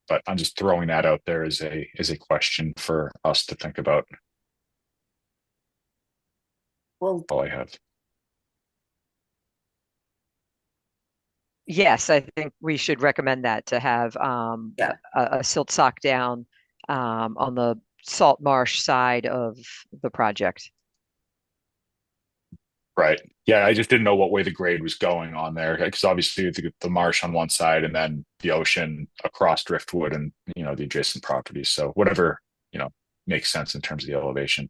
[SPEAKER 9] but I'm just throwing that out there as a question for us to think about.
[SPEAKER 3] Well,
[SPEAKER 9] All I have.
[SPEAKER 5] Yes, I think we should recommend that to have
[SPEAKER 3] yeah.
[SPEAKER 5] a silt sock down on the salt marsh side of the project.
[SPEAKER 9] Right. Yeah, I just didn't know what way the grade was going on there because obviously the marsh on one side and then the ocean across Driftwood and the adjacent properties. So whatever makes sense in terms of the elevation.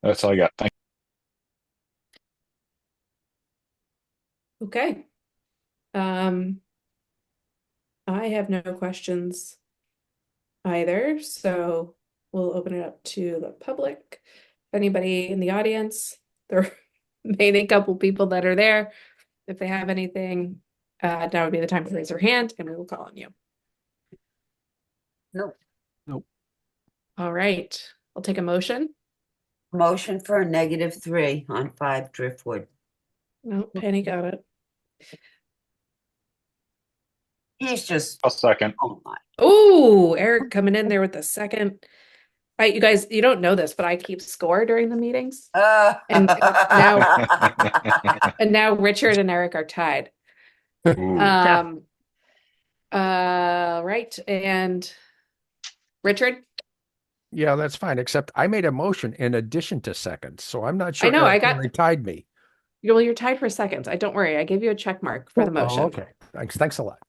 [SPEAKER 9] That's all I got. Thank
[SPEAKER 1] Okay. I have no questions either, so we'll open it up to the public. If anybody in the audience, there may be a couple people that are there. If they have anything, now would be the time to raise your hand and we will call on you.
[SPEAKER 3] No.
[SPEAKER 2] Nope.
[SPEAKER 1] All right. I'll take a motion.
[SPEAKER 3] Motion for a -3 on 5 Driftwood.
[SPEAKER 1] No, Penny got it.
[SPEAKER 3] He's just,
[SPEAKER 9] I'll second.
[SPEAKER 3] oh my.
[SPEAKER 1] Oh, Eric coming in there with the second. You guys, you don't know this, but I keep score during the meetings. And now Richard and Eric are tied.
[SPEAKER 9] Ooh.
[SPEAKER 1] Right. And Richard?
[SPEAKER 2] Yeah, that's fine, except I made a motion in addition to seconds, so I'm not sure
[SPEAKER 1] I know,
[SPEAKER 2] Eric really tied me.
[SPEAKER 1] Well, you're tied for seconds. Don't worry. I gave you a check mark for the motion.
[SPEAKER 2] Oh, okay. Thanks a lot.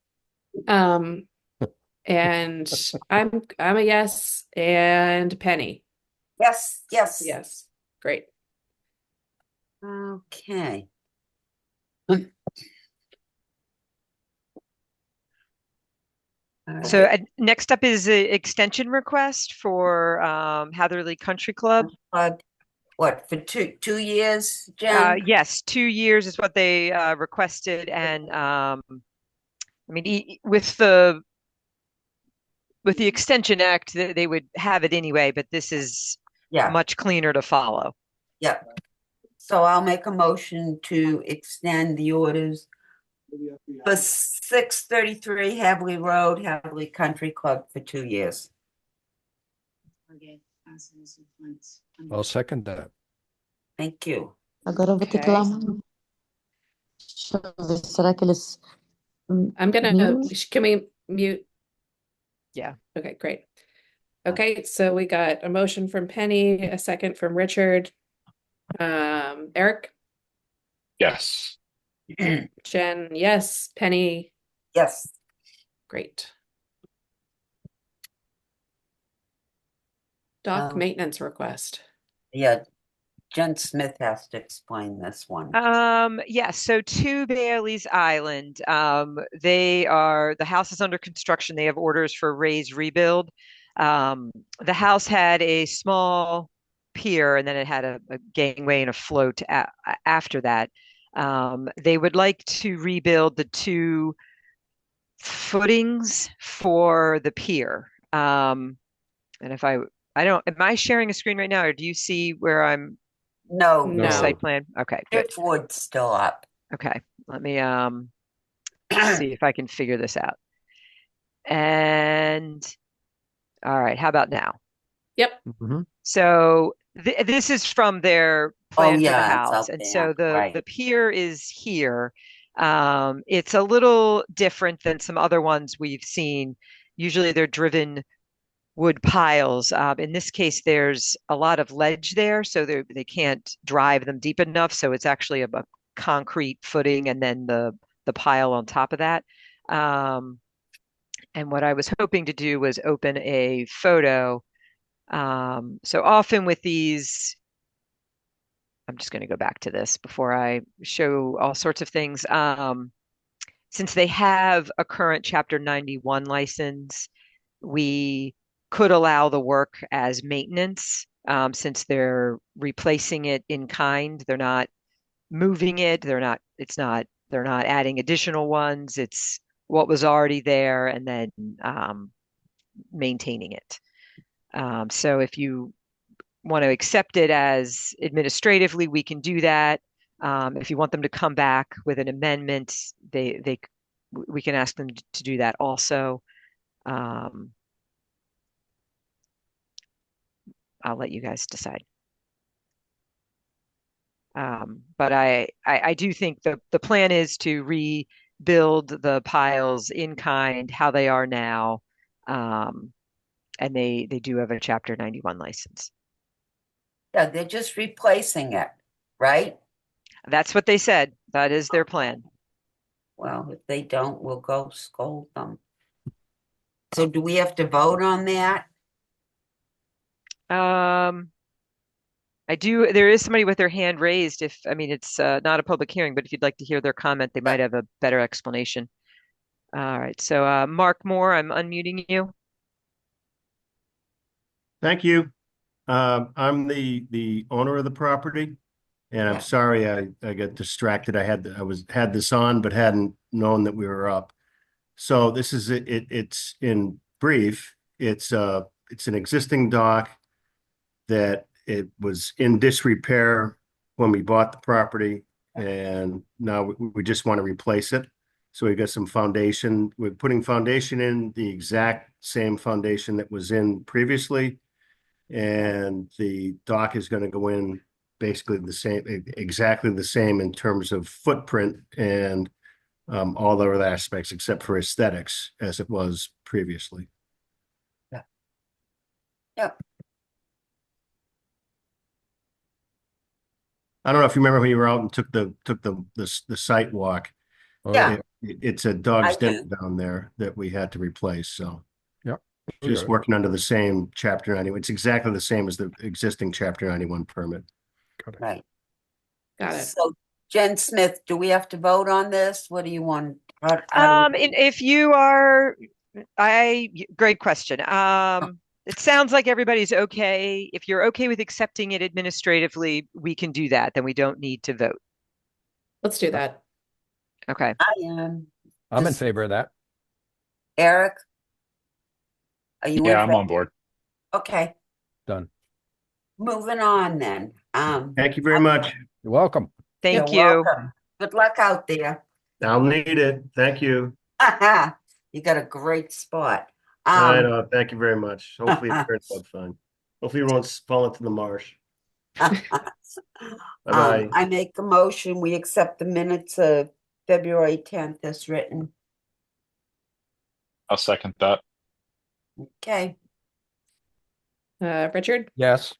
[SPEAKER 1] And I'm a yes, and Penny.
[SPEAKER 3] Yes, yes.
[SPEAKER 1] Yes. Great.
[SPEAKER 3] Okay.
[SPEAKER 5] So next up is an extension request for Hatherley Country Club.
[SPEAKER 3] What, for two years, Jen?
[SPEAKER 5] Yes, 2 years is what they requested, and I mean, with the Extension Act, they would have it anyway, but this is much cleaner to follow.
[SPEAKER 3] Yep. So I'll make a motion to extend the orders for 633 Hadley Road, Hadley Country Club for 2 years.
[SPEAKER 2] I'll second that.
[SPEAKER 3] Thank you.
[SPEAKER 15] Agora eu vou ter que ir lá. Deixa eu ver, será que eles
[SPEAKER 1] I'm gonna,
[SPEAKER 15] mutam?
[SPEAKER 1] can we mute?
[SPEAKER 5] Yeah.
[SPEAKER 1] Okay, great. Okay, so we got a motion from Penny, a second from Richard. Eric?
[SPEAKER 9] Yes.
[SPEAKER 1] Jen, yes. Penny?
[SPEAKER 3] Yes.
[SPEAKER 1] Great. Dock maintenance request.
[SPEAKER 3] Yeah, Jen Smith has to explain this one.
[SPEAKER 5] Yes, so 2 Bailey's Island. The house is under construction. They have orders for raise rebuild. The house had a small pier and then it had a gangway and a float after that. They would like to rebuild the 2 footings for the pier. And if I don't, am I sharing a screen right now, or do you see where I'm?
[SPEAKER 3] No.
[SPEAKER 5] Site plan. Okay, good.
[SPEAKER 3] Driftwood's still up.
[SPEAKER 5] Okay, let me see if I can figure this out. And all right, how about now?
[SPEAKER 1] Yep.
[SPEAKER 5] So this is from their plan for the house, and so the pier is here. It's a little different than some other ones we've seen. Usually they're driven wood piles. In this case, there's a lot of ledge there, so they can't drive them deep enough. So it's actually a concrete footing and then the pile on top of that. And what I was hoping to do was open a photo. So often with these, I'm just going to go back to this before I show all sorts of things. Since they have a current Chapter 91 license, we could allow the work as maintenance, since they're replacing it in kind. They're not moving it. They're not adding additional ones. It's what was already there and then maintaining it. So if you want to accept it as administratively, we can do that. If you want them to come back with an amendment, we can ask them to do that also. I'll let you guys decide. But I do think the plan is to rebuild the piles in kind how they are now. And they do have a Chapter 91 license.
[SPEAKER 3] Yeah, they're just replacing it, right?
[SPEAKER 5] That's what they said. That is their plan.
[SPEAKER 3] Well, if they don't, we'll go scold them. So do we have to vote on that?
[SPEAKER 5] There is somebody with their hand raised. It's not a public hearing, but if you'd like to hear their comment, they might have a better explanation. All right. So, Mark Moore, I'm unmuting you.
[SPEAKER 16] Thank you. I'm the owner of the property, and I'm sorry I got distracted. I had this on, but hadn't known that we were up. So this is it. It's in brief. It's an existing dock that it was in disrepair when we bought the property, and now we just want to replace it. So we got some foundation. We're putting foundation in, the exact same foundation that was in previously, and the dock is going to go in basically exactly the same in terms of footprint and all the other aspects except for aesthetics as it was previously.
[SPEAKER 3] Yeah. Yep.
[SPEAKER 16] I don't know if you remember when you were out and took the site walk.
[SPEAKER 3] Yeah.
[SPEAKER 16] It's a dog's den down there that we had to replace. So
[SPEAKER 2] yep.
[SPEAKER 16] Just working under the same Chapter 91. It's exactly the same as the existing Chapter 91 permit.
[SPEAKER 3] Right.
[SPEAKER 1] Got it.
[SPEAKER 3] So Jen Smith, do we have to vote on this? What do you want?
[SPEAKER 5] If you are, great question. It sounds like everybody's okay. If you're okay with accepting it administratively, we can do that. Then we don't need to vote.
[SPEAKER 1] Let's do that.
[SPEAKER 5] Okay.
[SPEAKER 3] I am.
[SPEAKER 2] I'm in favor of that.
[SPEAKER 3] Eric? Are you in
[SPEAKER 9] Yeah, I'm
[SPEAKER 3] favor?
[SPEAKER 9] on board.
[SPEAKER 3] Okay.
[SPEAKER 2] Done.
[SPEAKER 3] Moving on then.
[SPEAKER 16] Thank you very much.
[SPEAKER 2] You're welcome.
[SPEAKER 5] Thank
[SPEAKER 3] You're
[SPEAKER 5] you.
[SPEAKER 3] welcome. Good luck out there.
[SPEAKER 16] I'll need it. Thank you.
[SPEAKER 3] You got a great spot.
[SPEAKER 16] I know. Thank you very much. Hopefully it turns out fine. Hopefully we won't fall into the marsh. Bye-bye.
[SPEAKER 3] I make a motion. We accept the minutes of February 10th as written.
[SPEAKER 9] I'll second that.
[SPEAKER 3] Okay.
[SPEAKER 1] Richard?
[SPEAKER 2] Yes.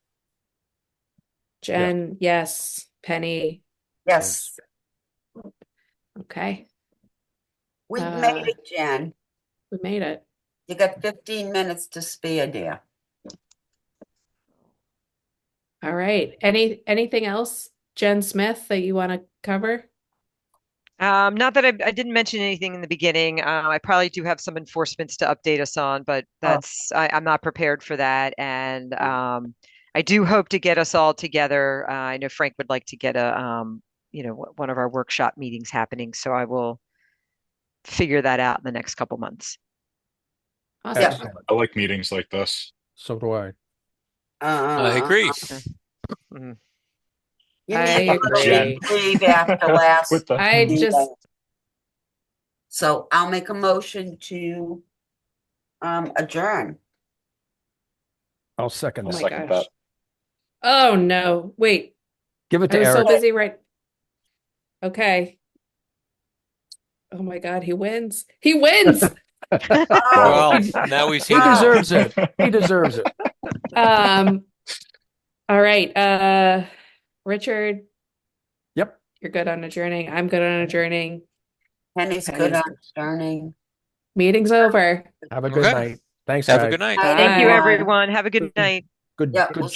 [SPEAKER 1] Jen? Yes. Penny?
[SPEAKER 3] Yes.
[SPEAKER 1] Okay.
[SPEAKER 3] We made it, Jen.
[SPEAKER 1] We made it.
[SPEAKER 3] You got 15 minutes to spare, dear.
[SPEAKER 1] All right. Anything else, Jen Smith, that you want to cover?
[SPEAKER 5] Not that I didn't mention anything in the beginning. I probably do have some enforcements to update us on, but I'm not prepared for that. And I do hope to get us all together. I know Frank would like to get one of our workshop meetings happening, so I will figure that out in the next couple months.
[SPEAKER 1] Awesome.
[SPEAKER 9] I like meetings like this.
[SPEAKER 2] So do I.
[SPEAKER 10] I agree.
[SPEAKER 5] Mhm.
[SPEAKER 3] You
[SPEAKER 1] I
[SPEAKER 3] need a little
[SPEAKER 1] agree.
[SPEAKER 3] reprieve after last.
[SPEAKER 9] With the-
[SPEAKER 1] I just
[SPEAKER 3] So I'll make a motion to adjourn.
[SPEAKER 2] I'll second
[SPEAKER 1] Oh
[SPEAKER 2] that.
[SPEAKER 1] my
[SPEAKER 9] Second
[SPEAKER 1] gosh.
[SPEAKER 9] that.
[SPEAKER 1] Oh no. Wait.
[SPEAKER 2] Give it
[SPEAKER 1] I
[SPEAKER 2] to
[SPEAKER 1] was so
[SPEAKER 2] Eric.
[SPEAKER 1] busy Okay. Oh my God, he wins. He wins.
[SPEAKER 10] Well, now we've
[SPEAKER 2] He
[SPEAKER 10] seen
[SPEAKER 2] deserves it. He deserves it.
[SPEAKER 1] All right. Richard,
[SPEAKER 2] Yep.
[SPEAKER 1] you're good on adjourning. I'm good on adjourning.
[SPEAKER 3] Penny's good on adjourning.
[SPEAKER 1] Meeting's over.
[SPEAKER 2] Have a good
[SPEAKER 10] Okay.
[SPEAKER 2] night. Thanks,
[SPEAKER 10] Have
[SPEAKER 2] guys.
[SPEAKER 10] a good night.
[SPEAKER 5] Thank you,
[SPEAKER 1] Bye.
[SPEAKER 5] everyone. Have a good night.
[SPEAKER 2] Good,
[SPEAKER 3] Yeah,
[SPEAKER 2] good
[SPEAKER 3] we'll